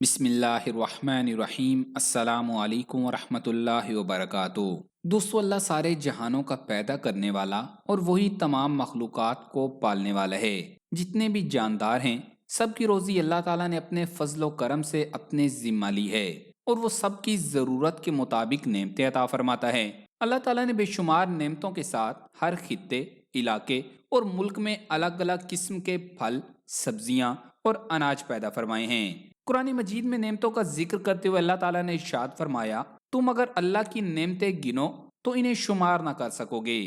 بسم اللہ الرحمن الرحیم۔ السلام علیکم ورحمۃ اللہ وبرکاتہ۔ دوستو، اللہ سارے جہانوں کا پیدا کرنے والا اور وہی تمام مخلوقات کو پالنے والا ہے۔ جتنے بھی جاندار ہیں سب کی روزی اللہ تعالیٰ نے اپنے فضل و کرم سے اپنے ذمہ لی ہے، اور وہ سب کی ضرورت کے مطابق نعمتیں عطا فرماتا ہے۔ اللہ تعالیٰ نے بے شمار نعمتوں کے ساتھ ہر خطے، علاقے اور ملک میں الگ الگ قسم کے پھل، سبزیاں اور اناج پیدا فرمائے ہیں۔ قرآن مجید میں نعمتوں کا ذکر کرتے ہوئے اللہ تعالیٰ نے ارشاد فرمایا، تم اگر اللہ کی نعمتیں گنو تو انہیں شمار نہ کر سکو گے،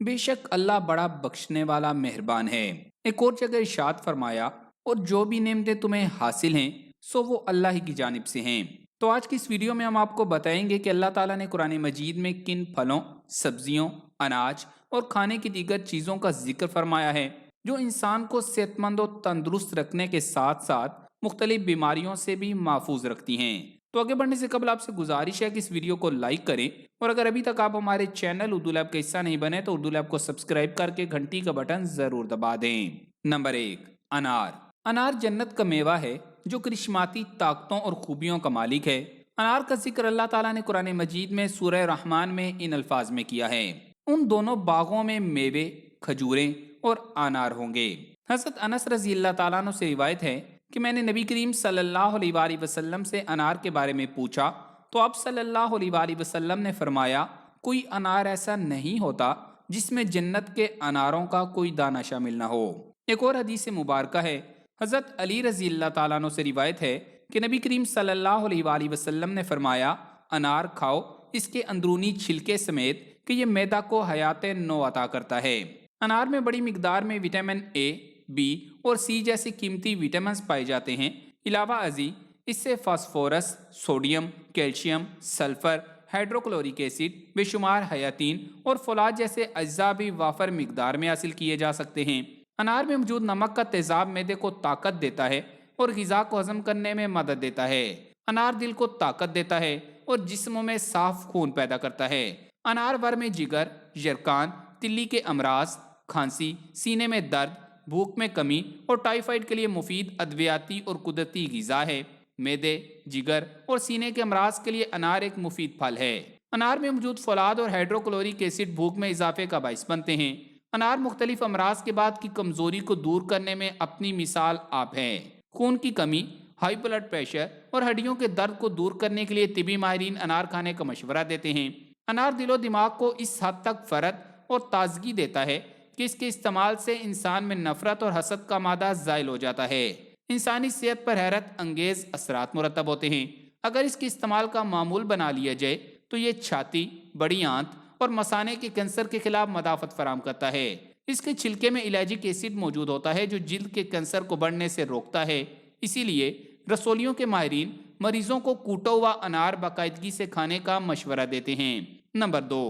بے شک اللہ بڑا بخشنے والا مہربان ہے۔ ایک اور جگہ ارشاد فرمایا، اور جو بھی نعمتیں تمہیں حاصل ہیں سو وہ اللہ ہی کی جانب سے ہیں۔ تو آج کی اس ویڈیو میں ہم آپ کو بتائیں گے کہ اللہ تعالیٰ نے قرآن مجید میں کن پھلوں، سبزیوں، اناج اور کھانے کی دیگر چیزوں کا ذکر فرمایا ہے جو انسان کو صحت مند و تندرست رکھنے کے ساتھ ساتھ مختلف بیماریوں سے بھی محفوظ رکھتی ہیں۔ تو آگے بڑھنے سے قبل آپ سے گزارش ہے کہ اس ویڈیو کو لائک کریں، اور اگر ابھی تک آپ ہمارے چینل اردو لیب کا حصہ نہیں بنے تو اردو لیب کو سبسکرائب کر کے گھنٹی کا بٹن ضرور دبا دیں۔ نمبر 1، انار۔ انار جنت کا میوہ ہے جو کرشماتی طاقتوں اور خوبیوں کا مالک ہے۔ انار کا ذکر اللہ تعالیٰ نے قرآن مجید میں سورہ رحمان میں ان الفاظ میں کیا ہے، ان دونوں باغوں میں میوے، کھجوریں اور انار ہوں گے۔ حضرت انس رضی اللہ تعالیٰ عنہ سے روایت ہے کہ میں نے نبی کریم صلی اللہ علیہ وآلہ وسلم سے انار کے بارے میں پوچھا تو آپ صلی اللہ علیہ وآلہ وسلم نے فرمایا، کوئی انار ایسا نہیں ہوتا جس میں جنت کے اناروں کا کوئی دانہ شامل نہ ہو۔ ایک اور حدیث مبارکہ ہے، حضرت علی رضی اللہ تعالیٰ عنہ سے روایت ہے کہ نبی کریم صلی اللہ علیہ وآلہ وسلم نے فرمایا، انار کھاؤ اس کے اندرونی چھلکے سمیت کہ یہ معدہ کو حیات نو عطا کرتا ہے۔ انار میں بڑی مقدار میں وٹامن اے، بی اور سی جیسے قیمتی وٹامنز پائے جاتے ہیں۔ علاوہ ازیں اس سے phosphorus, sodium, calcium, sulphur, hydrochloric acid, بے شمار حیاتین اور فولاد جیسے اجزاء بھی وافر مقدار میں حاصل کیے جا سکتے ہیں۔ انار میں موجود نمک کا تیزاب معدے کو طاقت دیتا ہے اور غذا کو ہضم کرنے میں مدد دیتا ہے۔ انار دل کو طاقت دیتا ہے اور جسم میں صاف خون پیدا کرتا ہے۔ انار ورم جگر، یرقان، تلی کے امراض، کھانسی، سینے میں درد، بھوک میں کمی اور ٹائیفائڈ کے لیے مفید ادویاتی اور قدرتی غذا ہے۔ معدے، جگر اور سینے کے امراض کے لیے انار ایک مفید پھل ہے۔ انار میں موجود فولاد اور ہائیڈروکلورک ایسڈ بھوک میں اضافے کا باعث بنتے ہیں۔ انار مختلف امراض کے بعد کی کمزوری کو دور کرنے میں اپنی مثال آپ ہے۔ خون کی کمی، ہائی بلڈ پریشر اور ہڈیوں کے درد کو دور کرنے کے لیے طبی ماہرین انار کھانے کا مشورہ دیتے ہیں۔ انار دل و دماغ کو اس حد تک فرد اور تازگی دیتا ہے کہ اس کے استعمال سے انسان میں نفرت اور حسد کا مادہ زائل ہو جاتا ہے۔ انسانی صحت پر حیرت انگیز اثرات مرتب ہوتے ہیں۔ اگر اس کے استعمال کا معمول بنا لیا جائے تو یہ چھاتی، بڑی آنت اور مثانے کے کینسر کے خلاف مدافعت فراہم کرتا ہے۔ اس کے چھلکے میں الائجک ایسڈ موجود ہوتا ہے جو جلد کے کینسر کو بڑھنے سے روکتا ہے۔ اسی لیے رسولیوں کے ماہرین مریضوں کو کوٹا ہوا انار باقاعدگی سے کھانے کا مشورہ دیتے ہیں۔ نمبر 2،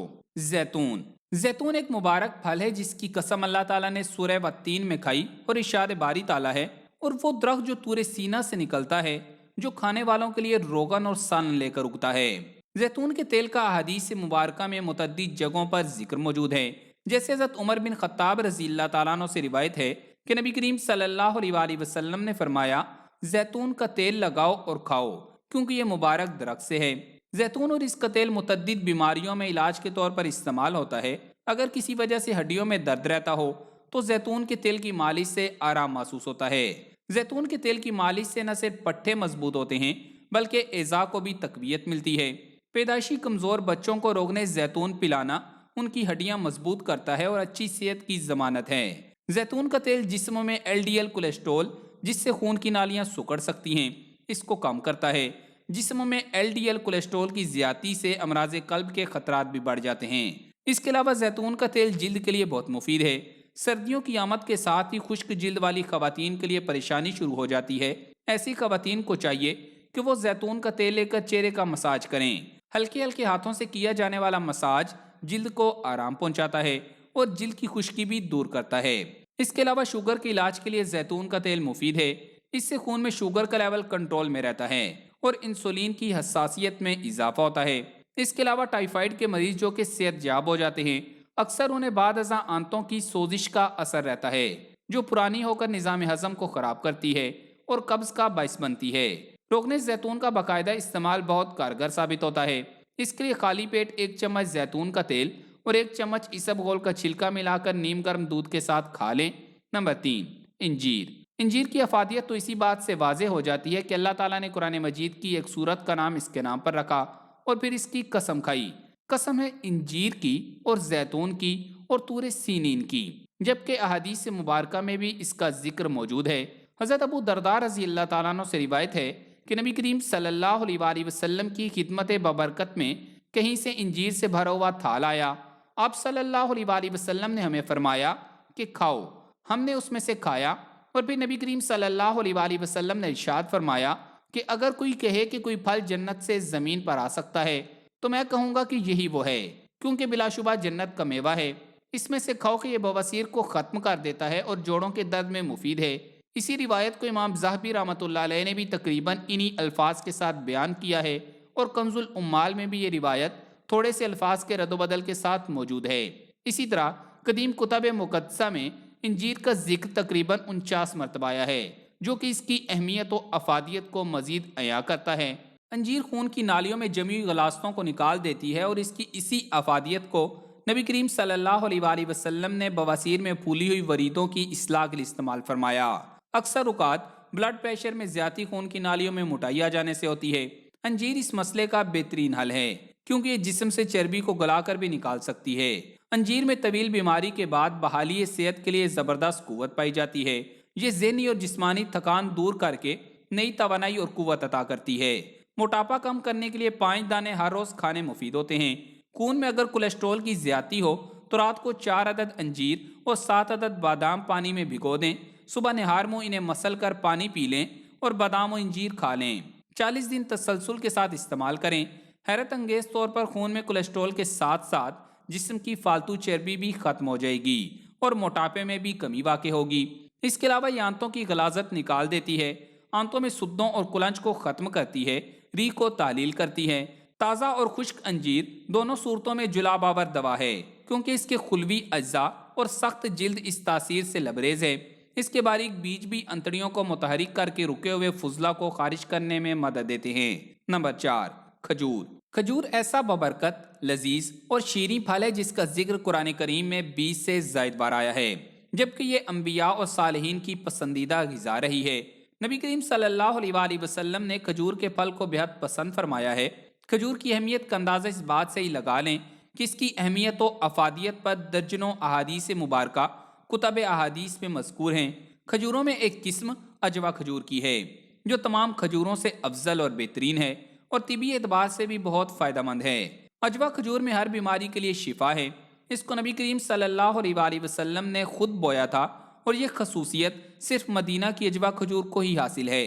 زیتون۔ زیتون ایک مبارک پھل ہے جس کی قسم اللہ تعالیٰ نے سورہ والتین میں کھائی، اور ارشاد باری تعالیٰ ہے، اور وہ درخت جو طور سینا سے نکلتا ہے جو کھانے والوں کے لیے روغن اور سالن لے کر اگتا ہے۔ زیتون کے تیل کا احادیث مبارکہ میں متعدد جگہوں پر ذکر موجود ہے، جیسے حضرت عمر بن خطاب رضی اللہ تعالیٰ عنہ سے روایت ہے کہ نبی کریم صلی اللہ علیہ وآلہ وسلم نے فرمایا، زیتون کا تیل لگاؤ اور کھاؤ کیونکہ یہ مبارک درخت سے ہے۔ زیتون اور اس کا تیل متعدد بیماریوں میں علاج کے طور پر استعمال ہوتا ہے۔ اگر کسی وجہ سے ہڈیوں میں درد رہتا ہو تو زیتون کے تیل کی مالش سے آرام محسوس ہوتا ہے۔ زیتون کے تیل کی مالش سے نہ صرف پٹھے مضبوط ہوتے ہیں بلکہ اعضاء کو بھی تقویت ملتی ہے۔ پیدائشی کمزور بچوں کو روغن زیتون پلانا ان کی ہڈیاں مضبوط کرتا ہے اور اچھی صحت کی ضمانت ہے۔ زیتون کا تیل جسم میں ایل ڈی ایل کولیسٹرول، جس سے خون کی نالیاں سکڑ سکتی ہیں، اس کو کم کرتا ہے۔ جسم میں ایل ڈی ایل کولیسٹرول کی زیادتی سے امراض قلب کے خطرات بھی بڑھ جاتے ہیں۔ اس کے علاوہ زیتون کا تیل جلد کے لیے بہت مفید ہے۔ سردیوں کی آمد کے ساتھ ہی خشک جلد والی خواتین کے لیے پریشانی شروع ہو جاتی ہے۔ ایسی خواتین کو چاہیے کہ وہ زیتون کا تیل لے کر چہرے کا مساج کریں۔ ہلکے ہلکے ہاتھوں سے کیا جانے والا مساج جلد کو آرام پہنچاتا ہے اور جلد کی خشکی بھی دور کرتا ہے۔ اس کے علاوہ شوگر کے علاج کے لیے زیتون کا تیل مفید ہے۔ اس سے خون میں شوگر کا لیول کنٹرول میں رہتا ہے اور انسولین کی حساسیت میں اضافہ ہوتا ہے۔ اس کے علاوہ ٹائیفائڈ کے مریض جو کہ صحت یاب ہو جاتے ہیں، اکثر انہیں بعد ازاں آنتوں کی سوزش کا اثر رہتا ہے جو پرانی ہو کر نظام ہضم کو خراب کرتی ہے اور قبض کا باعث بنتی ہے۔ روغن زیتون کا باقاعدہ استعمال بہت کارگر ثابت ہوتا ہے۔ اس کے لیے خالی پیٹ 1 چمچ زیتون کا تیل اور 1 چمچ اسبگول کا چھلکا ملا کر نیم گرم دودھ کے ساتھ کھا لیں۔ نمبر 3، انجیر۔ انجیر کی افادیت تو اسی بات سے واضح ہو جاتی ہے کہ اللہ تعالیٰ نے قرآن مجید کی ایک سورت کا نام اس کے نام پر رکھا اور پھر اس کی قسم کھائی۔ قسم ہے انجیر کی اور زیتون کی اور طور سینین کی، جبکہ احادیث مبارکہ میں بھی اس کا ذکر موجود ہے۔ حضرت ابو درداء رضی اللہ تعالیٰ عنہ سے روایت ہے کہ نبی کریم صلی اللہ علیہ وآلہ وسلم کی خدمت ببرکت میں کہیں سے انجیر سے بھرا ہوا تھال آیا۔ آپ صلی اللہ علیہ وآلہ وسلم نے ہمیں فرمایا کہ کھاؤ۔ ہم نے اس میں سے کھایا اور پھر نبی کریم صلی اللہ علیہ وآلہ وسلم نے ارشاد فرمایا کہ اگر کوئی کہے کہ کوئی پھل جنت سے زمین پر آ سکتا ہے تو میں کہوں گا کہ یہی وہ ہے، کیونکہ بلا شبہ جنت کا میوہ ہے۔ اس میں سے کھاؤ کہ یہ بواسیر کو ختم کر دیتا ہے اور جوڑوں کے درد میں مفید ہے۔ اسی روایت کو امام ذہبی رحمۃ اللہ علیہ نے بھی تقریباً انہی الفاظ کے ساتھ بیان کیا ہے، اور کنز الامال میں بھی یہ روایت تھوڑے سے الفاظ کے رد و بدل کے ساتھ موجود ہے۔ اسی طرح قدیم کتب مقدسہ میں انجیر کا ذکر تقریباً 49 مرتبہ آیا ہے، جو کہ اس کی اہمیت و افادیت کو مزید عیاں کرتا ہے۔ انجیر خون کی نالیوں میں جمی ہوئی غلاظتوں کو نکال دیتی ہے، اور اس کی اسی افادیت کو نبی کریم صلی اللہ علیہ وآلہ وسلم نے بواسیر میں پھولی ہوئی وریدوں کی اصلاح کے لیے استعمال فرمایا۔ اکثر اوقات بلڈ پریشر میں زیادتی خون کی نالیوں میں موٹائی آ جانے سے ہوتی ہے۔ انجیر اس مسئلے کا بہترین حل ہے، کیونکہ یہ جسم سے چربی کو گلا کر بھی نکال سکتی ہے۔ انجیر میں طویل بیماری کے بعد بحالی صحت کے لیے زبردست قوت پائی جاتی ہے۔ یہ ذہنی اور جسمانی تھکان دور کر کے نئی توانائی اور قوت عطا کرتی ہے۔ موٹاپا کم کرنے کے لیے 5 دانے ہر روز کھانے مفید ہوتے ہیں۔ خون میں اگر کولیسٹرول کی زیادتی ہو تو رات کو 4 عدد انجیر اور 7 عدد بادام پانی میں بھگو دیں۔ صبح نہار منہ انہیں مسل کر پانی پی لیں اور بادام و انجیر کھا لیں۔ 40 دن تسلسل کے ساتھ استعمال کریں۔ حیرت انگیز طور پر خون میں کولیسٹرول کے ساتھ ساتھ جسم کی فالتو چربی بھی ختم ہو جائے گی اور موٹاپے میں بھی کمی واقع ہوگی۔ اس کے علاوہ یہ آنتوں کی غلاظت نکال دیتی ہے، آنتوں میں سدوں اور کلنج کو ختم کرتی ہے، ری کو تعلیل کرتی ہے۔ تازہ اور خشک انجیر دونوں صورتوں میں جلاب آور دوا ہے، کیونکہ اس کے خلوی اجزاء اور سخت جلد اس تاثیر سے لبریز ہے۔ اس کے باریک بیج بھی انتڑیوں کو متحرک کر کے رکے ہوئے فضلہ کو خارج کرنے میں مدد دیتے ہیں۔ نمبر 4، کھجور۔ کھجور ایسا ببرکت، لذیذ اور شیریں پھل ہے جس کا ذکر قرآن کریم میں 20 سے زائد بار آیا ہے، جبکہ یہ انبیاء اور صالحین کی پسندیدہ غذا رہی ہے۔ نبی کریم صلی اللہ علیہ وآلہ وسلم نے کھجور کے پھل کو بہت پسند فرمایا ہے۔ کھجور کی اہمیت کا اندازہ اس بات سے ہی لگا لیں کہ اس کی اہمیت و افادیت پر درجنوں احادیث مبارکہ کتب احادیث میں مذکور ہیں۔ کھجوروں میں ایک قسم اجوا کھجور کی ہے، جو تمام کھجوروں سے افضل اور بہترین ہے اور طبی اعتبار سے بھی بہت فائدہ مند ہے۔ اجوا کھجور میں ہر بیماری کے لیے شفا ہے۔ اس کو نبی کریم صلی اللہ علیہ وآلہ وسلم نے خود بویا تھا، اور یہ خصوصیت صرف مدینہ کی اجوا کھجور کو ہی حاصل ہے۔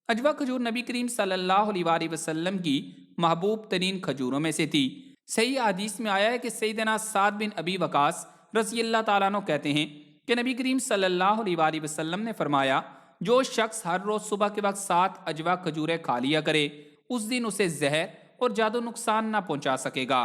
اجوا کھجور نبی کریم صلی اللہ علیہ وآلہ وسلم کی محبوب ترین کھجوروں میں سے تھی۔ صحیح حدیث میں آیا ہے کہ سیدنا سعد بن ابی وقاص رضی اللہ تعالیٰ عنہ کہتے ہیں کہ نبی کریم صلی اللہ علیہ وآلہ وسلم نے فرمایا، جو شخص ہر روز صبح کے وقت 7 اجوا کھجوریں کھا لیا کرے، اس دن اسے زہر اور جادو نقصان نہ پہنچا سکے گا۔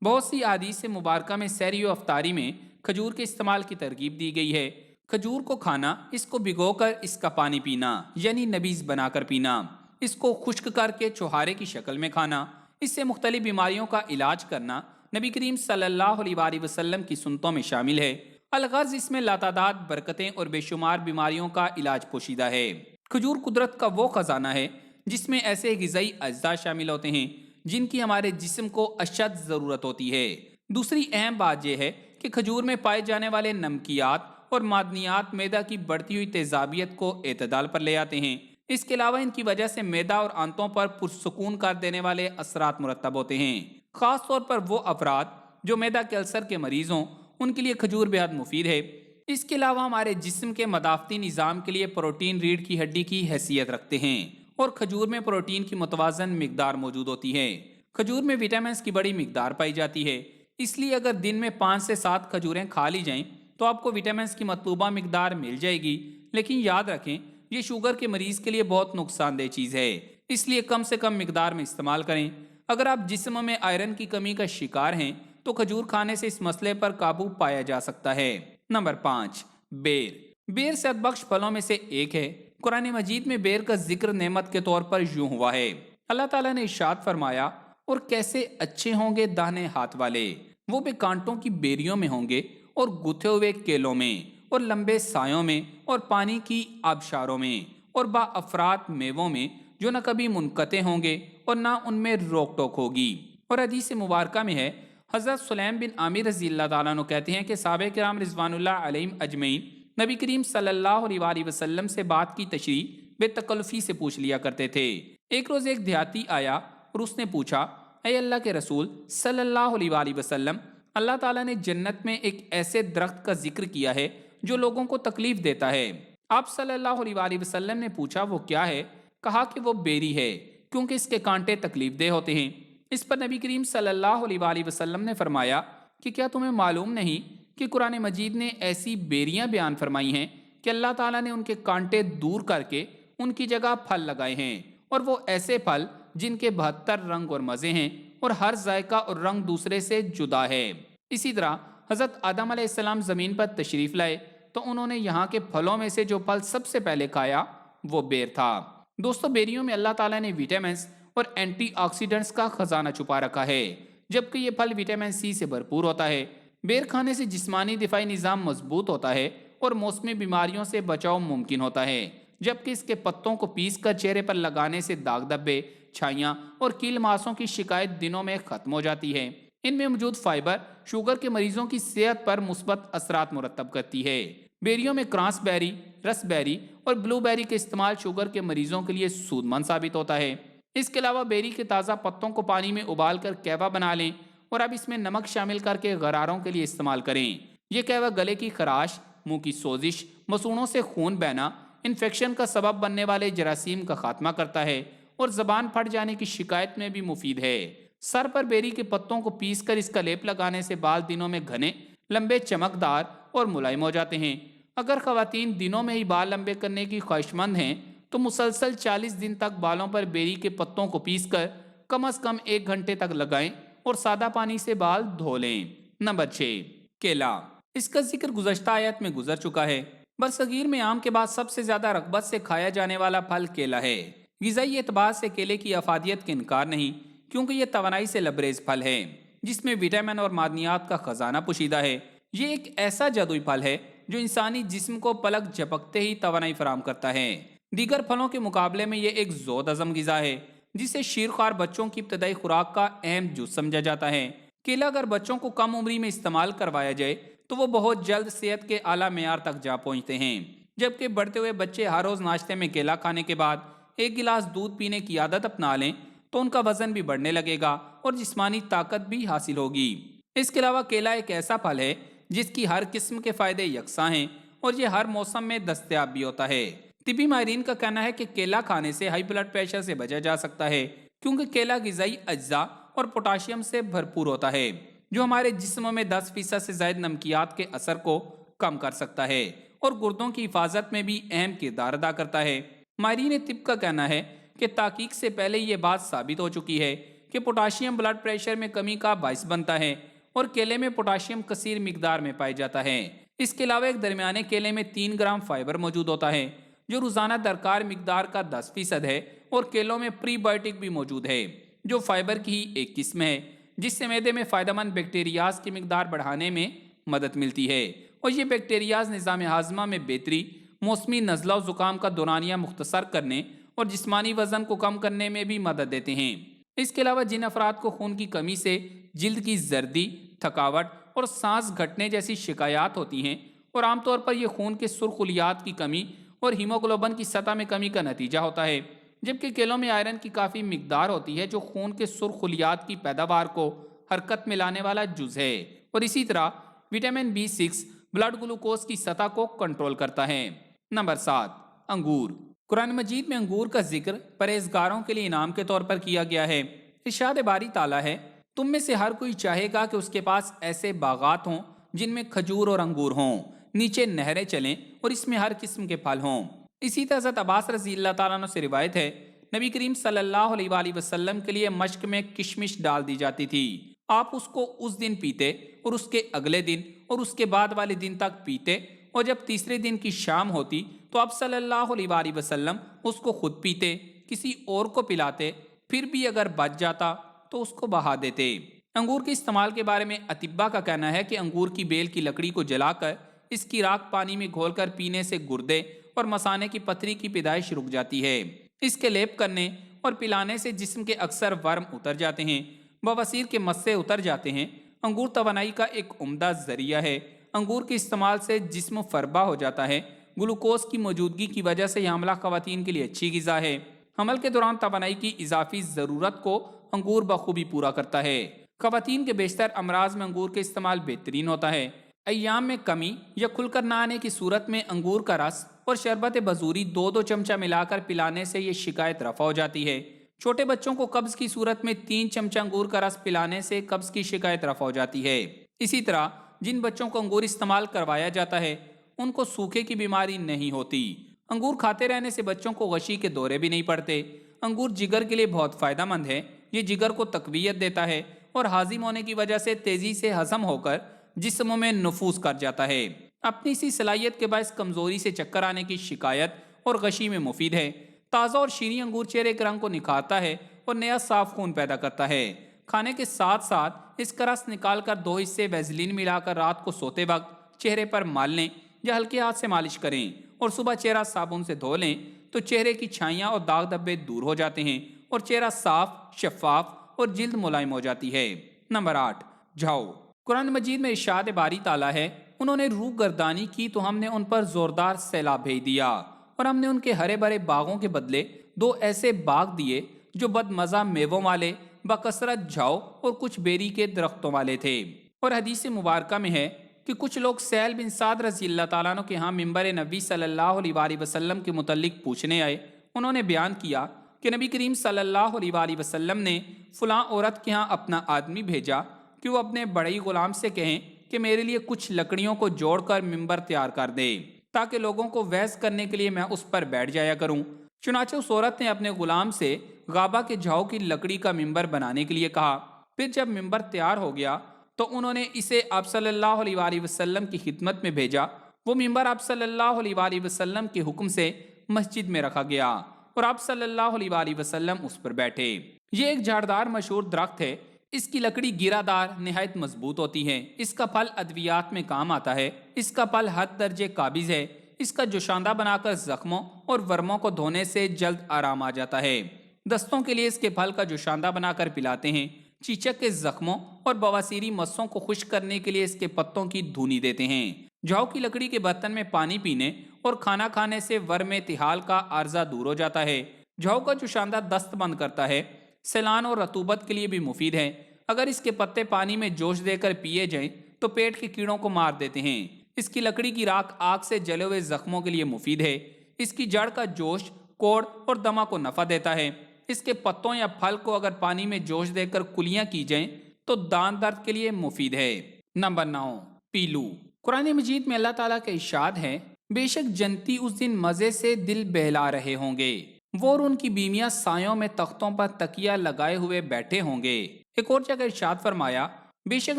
بہت سی احادیث مبارکہ میں سحری و افطاری میں کھجور کے استعمال کی ترغیب دی گئی ہے۔ کھجور کو کھانا، اس کو بھگو کر اس کا پانی پینا یعنی نبیذ بنا کر پینا، اس کو خشک کر کے چھوہارے کی شکل میں کھانا، اس سے مختلف بیماریوں کا علاج کرنا نبی کریم صلی اللہ علیہ وآلہ وسلم کی سنتوں میں شامل ہے۔ الغرض اس میں لاتعداد برکتیں اور بے شمار بیماریوں کا علاج پوشیدہ ہے۔ کھجور قدرت کا وہ خزانہ ہے جس میں ایسے غذائی اجزاء شامل ہوتے ہیں جن کی ہمارے جسم کو اشد ضرورت ہوتی ہے۔ دوسری اہم بات یہ ہے کہ کھجور میں پائے جانے والے نمکیات اور معدنیات معدہ کی بڑھتی ہوئی تیزابیت کو اعتدال پر لے آتے ہیں۔ اس کے علاوہ ان کی وجہ سے معدہ اور آنتوں پر پرسکون کر دینے والے اثرات مرتب ہوتے ہیں۔ خاص طور پر وہ افراد جو معدہ کے السر کے مریض ہوں، ان کے لیے کھجور بہت مفید ہے۔ اس کے علاوہ ہمارے جسم کے مدافعتی نظام کے لیے پروٹین ریڑھ کی ہڈی کی حیثیت رکھتے ہیں، اور کھجور میں پروٹین کی متوازن مقدار موجود ہوتی ہے۔ کھجور میں وٹامنز کی بڑی مقدار پائی جاتی ہے، اس لیے اگر دن میں 5 سے 7 کھجوریں کھا لی جائیں تو آپ کو وٹامنز کی مطلوبہ مقدار مل جائے گی۔ لیکن یاد رکھیں، یہ شوگر کے مریض کے لیے بہت نقصان دہ چیز ہے، اس لیے کم سے کم مقدار میں استعمال کریں۔ اگر آپ جسم میں آئرن کی کمی کا شکار ہیں تو کھجور کھانے سے اس مسئلے پر قابو پایا جا سکتا ہے۔ نمبر 5، بیر۔ بیر صحت بخش پھلوں میں سے ایک ہے۔ قرآن مجید میں بیر کا ذکر نعمت کے طور پر یوں ہوا ہے۔ اللہ تعالیٰ نے ارشاد فرمایا، اور کیسے اچھے ہوں گے داہنے ہاتھ والے، وہ بے کانٹوں کی بیریوں میں ہوں گے اور گتھے ہوئے کیلوں میں اور لمبے سایوں میں اور پانی کی آبشاروں میں اور با افراد میووں میں، جو نہ کبھی منقطع ہوں گے اور نہ ان میں روک ٹوک ہوگی۔ اور حدیث مبارکہ میں ہے، حضرت سلیم بن عامر رضی اللہ تعالیٰ عنہ کہتے ہیں کہ صحابہ کرام رضوان اللہ علیہم اجمعین نبی کریم صلی اللہ علیہ وآلہ وسلم سے بات کی تشریح بے تکلفی سے پوچھ لیا کرتے تھے۔ ایک روز ایک دیہاتی آیا اور اس نے پوچھا، اے اللہ کے رسول صلی اللہ علیہ وآلہ وسلم، اللہ تعالیٰ نے جنت میں ایک ایسے درخت کا ذکر کیا ہے جو لوگوں کو تکلیف دیتا ہے۔ آپ صلی اللہ علیہ وآلہ وسلم نے پوچھا، وہ کیا ہے؟ کہا کہ وہ بیری ہے، کیونکہ اس کے کانٹے تکلیف دہ ہوتے ہیں۔ اس پر نبی کریم صلی اللہ علیہ وآلہ وسلم نے فرمایا کہ کیا تمہیں معلوم نہیں کہ قرآن مجید نے ایسی بیریاں بیان فرمائی ہیں کہ اللہ تعالیٰ نے ان کے کانٹے دور کر کے ان کی جگہ پھل لگائے ہیں، اور وہ ایسے پھل جن کے 72 رنگ اور مزے ہیں اور ہر ذائقہ اور رنگ دوسرے سے جدا ہے۔ اسی طرح حضرت آدم علیہ السلام زمین پر تشریف لائے تو انہوں نے یہاں کے پھلوں میں سے جو پھل سب سے پہلے کھایا وہ بیر تھا۔ دوستو، بیریوں میں اللہ تعالیٰ نے وٹامنز اور اینٹی آکسیڈنٹس کا خزانہ چھپا رکھا ہے، جبکہ یہ پھل وٹامن سی سے بھرپور ہوتا ہے۔ بیر کھانے سے جسمانی دفاعی نظام مضبوط ہوتا ہے اور موسمی بیماریوں سے بچاؤ ممکن ہوتا ہے، جبکہ اس کے پتوں کو پیس کر چہرے پر لگانے سے داغ دھبے، چھائیاں اور کیل ماسوں کی شکایت دنوں میں ختم ہو جاتی ہے۔ ان میں موجود فائبر شوگر کے مریضوں کی صحت پر مثبت اثرات مرتب کرتی ہے۔ بیریوں میں کرانس بیری، رس بیری اور بلو بیری کا استعمال شوگر کے مریضوں کے لیے سود مند ثابت ہوتا ہے۔ اس کے علاوہ بیری کے تازہ پتوں کو پانی میں ابال کر قہوہ بنا لیں اور اب اس میں نمک شامل کر کے غراروں کے لیے استعمال کریں۔ یہ قہوہ گلے کی خراش، منہ کی سوزش، مسوڑھوں سے خون بہنا، انفیکشن کا سبب بننے والے جراثیم کا خاتمہ کرتا ہے اور زبان پھٹ جانے کی شکایت میں بھی مفید ہے۔ سر پر بیری کے پتوں کو پیس کر اس کا لیپ لگانے سے بال دنوں میں گھنے، لمبے، چمکدار اور ملائم ہو جاتے ہیں۔ اگر خواتین دنوں میں ہی بال لمبے کرنے کی خواہش مند ہیں تو مسلسل 40 دن تک بالوں پر بیری کے پتوں کو پیس کر کم از کم 1 گھنٹے تک لگائیں اور سادہ پانی سے بال دھو لیں۔ نمبر 6، کیلا۔ اس کا ذکر گزشتہ آیت میں گزر چکا ہے۔ برصغیر میں آم کے بعد سب سے زیادہ رغبت سے کھایا جانے والا پھل کیلا ہے۔ غذائی اعتبار سے کیلے کی افادیت کا انکار نہیں، کیونکہ یہ توانائی سے لبریز پھل ہے جس میں وٹامن اور معدنیات کا خزانہ پوشیدہ ہے۔ یہ ایک ایسا جادوئی پھل ہے جو انسانی جسم کو پلک جھپکتے ہی توانائی فراہم کرتا ہے۔ دیگر پھلوں کے مقابلے میں یہ ایک زود ہضم غذا ہے جسے شیرخوار بچوں کی ابتدائی خوراک کا اہم جز سمجھا جاتا ہے۔ کیلا اگر بچوں کو کم عمری میں استعمال کروایا جائے تو وہ بہت جلد صحت کے اعلیٰ معیار تک جا پہنچتے ہیں، جبکہ بڑھتے ہوئے بچے ہر روز ناشتے میں کیلا کھانے کے بعد 1 گلاس دودھ پینے کی عادت اپنا لیں تو ان کا وزن بھی بڑھنے لگے گا اور جسمانی طاقت بھی حاصل ہوگی۔ اس کے علاوہ کیلا ایک ایسا پھل ہے جس کی ہر قسم کے فائدے یکساں ہیں اور یہ ہر موسم میں دستیاب بھی ہوتا ہے۔ طبی ماہرین کا کہنا ہے کہ کیلا کھانے سے ہائی بلڈ پریشر سے بچا جا سکتا ہے، کیونکہ کیلا غذائی اجزاء اور پوٹاشیم سے بھرپور ہوتا ہے جو ہمارے جسم میں 10% سے زائد نمکیات کے اثر کو کم کر سکتا ہے اور گردوں کی حفاظت میں بھی اہم کردار ادا کرتا ہے۔ ماہرین طب کا کہنا ہے کہ تحقیق سے پہلے یہ بات ثابت ہو چکی ہے کہ پوٹاشیم بلڈ پریشر میں کمی کا باعث بنتا ہے اور کیلے میں پوٹاشیم کثیر مقدار میں پایا جاتا ہے۔ اس کے علاوہ ایک درمیانے کیلے میں 3 گرام فائبر موجود ہوتا ہے جو روزانہ درکار مقدار کا 10% ہے، اور کیلوں میں پری بائیوٹک بھی موجود ہے جو فائبر کی ہی ایک قسم ہے جس سے معدے میں فائدہ مند بیکٹیریاز کی مقدار بڑھانے میں مدد ملتی ہے، اور یہ بیکٹیریاز نظام ہاضمہ میں بہتری، موسمی نزلہ و زکام کا دورانیہ مختصر کرنے اور جسمانی وزن کو کم کرنے میں بھی مدد دیتے ہیں۔ اس کے علاوہ جن افراد کو خون کی کمی سے جلد کی زردی، تھکاوٹ اور سانس گھٹنے جیسی شکایات ہوتی ہیں، اور عام طور پر یہ خون کے سرخ خلیات کی کمی اور ہیموگلوبن کی سطح میں کمی کا نتیجہ ہوتا ہے، جبکہ کیلوں میں آئرن کی کافی مقدار ہوتی ہے جو خون کے سرخ خلیات کی پیداوار کو حرکت میں لانے والا جز ہے، اور اسی طرح وٹامن B6 بلڈ گلوکوز کی سطح کو کنٹرول کرتا ہے۔ نمبر 7، انگور۔ قرآن مجید میں انگور کا ذکر پرہیزگاروں کے لیے انعام کے طور پر کیا گیا ہے۔ ارشاد باری تعالیٰ ہے، تم میں سے ہر کوئی چاہے گا کہ اس کے پاس ایسے باغات ہوں جن میں کھجور اور انگور ہوں، نیچے نہریں چلیں اور اس میں ہر قسم کے پھل ہوں۔ اسی طرح حضرت عباس رضی اللہ تعالیٰ عنہ سے روایت ہے، نبی کریم صلی اللہ علیہ وآلہ وسلم کے لیے مشک میں کشمش ڈال دی جاتی تھی، آپ اس کو اس دن پیتے اور اس کے اگلے دن اور اس کے بعد والے دن تک پیتے، اور جب تیسرے دن کی شام ہوتی تو آپ صلی اللہ علیہ وآلہ وسلم اس کو خود پیتے، کسی اور کو پلاتے، پھر بھی اگر بچ جاتا تو اس کو بہا دیتے۔ انگور کے استعمال کے بارے میں اطباء کا کہنا ہے کہ انگور کی بیل کی لکڑی کو جلا کر اس کی راکھ پانی میں گھول کر پینے سے گردے اور مثانے کی پتھری کی پیدائش رک جاتی ہے۔ اس کے لیپ کرنے اور پلانے سے جسم کے اکثر ورم اتر جاتے ہیں، بواسیر کے مسے اتر جاتے ہیں۔ انگور توانائی کا ایک عمدہ ذریعہ ہے۔ انگور کے استعمال سے جسم فربا ہو جاتا ہے۔ گلوکوز کی موجودگی کی وجہ سے یہ حاملہ خواتین کے لیے اچھی غذا ہے۔ حمل کے دوران توانائی کی اضافی ضرورت کو انگور بخوبی پورا کرتا ہے۔ خواتین کے بیشتر امراض میں انگور کے استعمال بہترین ہوتا ہے۔ ایام میں کمی یا کھل کر نہ آنے کی صورت میں انگور کا رس اور شربت بزوری 2 چمچہ ملا کر پلانے سے یہ شکایت رفع ہو جاتی ہے۔ چھوٹے بچوں کو قبض کی صورت میں 3 چمچہ انگور کا رس پلانے سے قبض کی شکایت رفع ہو جاتی ہے۔ اسی طرح جن بچوں کو انگور استعمال کروایا جاتا ہے ان کو سوکھے کی بیماری نہیں ہوتی۔ انگور کھاتے رہنے سے بچوں کو غشی کے دورے بھی نہیں پڑتے۔ انگور جگر کے لیے بہت فائدہ مند ہے۔ یہ جگر کو تقویت دیتا ہے اور ہاضم ہونے کی وجہ سے تیزی سے ہضم ہو کر جسموں میں نفوذ کر جاتا ہے۔ اپنی اسی صلاحیت کے باعث کمزوری سے چکر آنے کی شکایت اور غشی میں مفید ہے۔ تازہ اور شیریں انگور چہرے کے رنگ کو نکھارتا ہے اور نیا صاف خون پیدا کرتا ہے۔ کھانے کے ساتھ ساتھ اس کا رس نکال کر 2 حصے ویزلین ملا کر رات کو سوتے وقت چہرے پر مال لیں یا ہلکے ہاتھ سے مالش کریں اور صبح چہرہ صابن سے دھو لیں تو چہرے کی چھائیاں اور داغ دھبے دور ہو جاتے ہیں اور چہرہ صاف، شفاف اور جلد ملائم ہو جاتی ہے۔ نمبر 8، جھاؤ۔ قرآن مجید میں ارشاد باری تعالیٰ ہے، انہوں نے روح گردانی کی تو ہم نے ان پر زوردار سیلاب بھیج دیا اور ہم نے ان کے ہرے بھرے باغوں کے بدلے 2 ایسے باغ دیے جو بد مزہ میووں والے، بکثرت جھاؤ اور کچھ بیری کے درختوں والے تھے۔ اور حدیث مبارکہ میں ہے کہ کچھ لوگ سہل بن سعد رضی اللہ تعالیٰ عنہ کے ہاں ممبر نبی صلی اللہ علیہ وآلہ وسلم کے متعلق پوچھنے آئے۔ انہوں نے بیان کیا کہ نبی کریم صلی اللہ علیہ وآلہ وسلم نے فلاں عورت کے ہاں اپنا آدمی بھیجا کہ وہ اپنے بڑے غلام سے کہیں کہ میرے لیے کچھ لکڑیوں کو جوڑ کر ممبر تیار کر دے تاکہ لوگوں کو وعظ کرنے کے لیے میں اس پر بیٹھ جایا کروں۔ چنانچہ اس عورت نے اپنے غلام سے غابہ کے جھاؤ کی لکڑی کا ممبر بنانے کے لیے کہا۔ پھر جب ممبر تیار ہو گیا تو انہوں نے اسے آپ صلی اللہ علیہ وآلہ وسلم کی خدمت میں بھیجا۔ وہ ممبر آپ صلی اللہ علیہ وآلہ وسلم کے حکم سے مسجد میں رکھا گیا اور آپ صلی اللہ علیہ وآلہ وسلم اس پر بیٹھے۔ یہ ایک جھاڑدار مشہور درخت ہے۔ اس کی لکڑی گیرہ دار نہایت مضبوط ہوتی ہے۔ اس کا پھل ادویات میں کام آتا ہے۔ اس کا پھل حد درجے قابض ہے۔ اس کا جوشاندہ بنا کر زخموں اور ورموں کو دھونے سے جلد آرام آ جاتا ہے۔ دستوں کے لیے اس کے پھل کا جوشاندہ بنا کر پلاتے ہیں۔ چیچک کے زخموں اور بواسیری مسوں کو خشک کرنے کے لیے اس کے پتوں کی دھونی دیتے ہیں۔ جھاؤ کی لکڑی کے برتن میں پانی پینے اور کھانا کھانے سے ورم تحال کا عارضہ دور ہو جاتا ہے۔ جھاؤ کا جوشاندہ دست بند کرتا ہے، سیلان اور رطوبت کے لیے بھی مفید ہے۔ اگر اس کے پتے پانی میں جوش دے کر پیے جائیں تو پیٹ کے کیڑوں کو مار دیتے ہیں۔ اس کی لکڑی کی راکھ آگ سے جلے ہوئے زخموں کے لیے مفید ہے۔ اس کی جڑ کا جوش کوڑ اور دمہ کو نفع دیتا ہے۔ اس کے پتوں یا پھل کو اگر پانی میں جوش دے کر کلیاں کی جائیں تو دان درد کے لیے مفید ہے۔ Number 9، pillow. قرآن مجید میں اللہ تعالیٰ کا ارشاد ہے، بے شک جنتی اس دن مزے سے دل بہلا رہے ہوں گے، وہ اور ان کی بیویاں سایوں میں تختوں پر تکیہ لگائے ہوئے بیٹھے ہوں گے۔ ایک اور جگہ ارشاد فرمایا، بے شک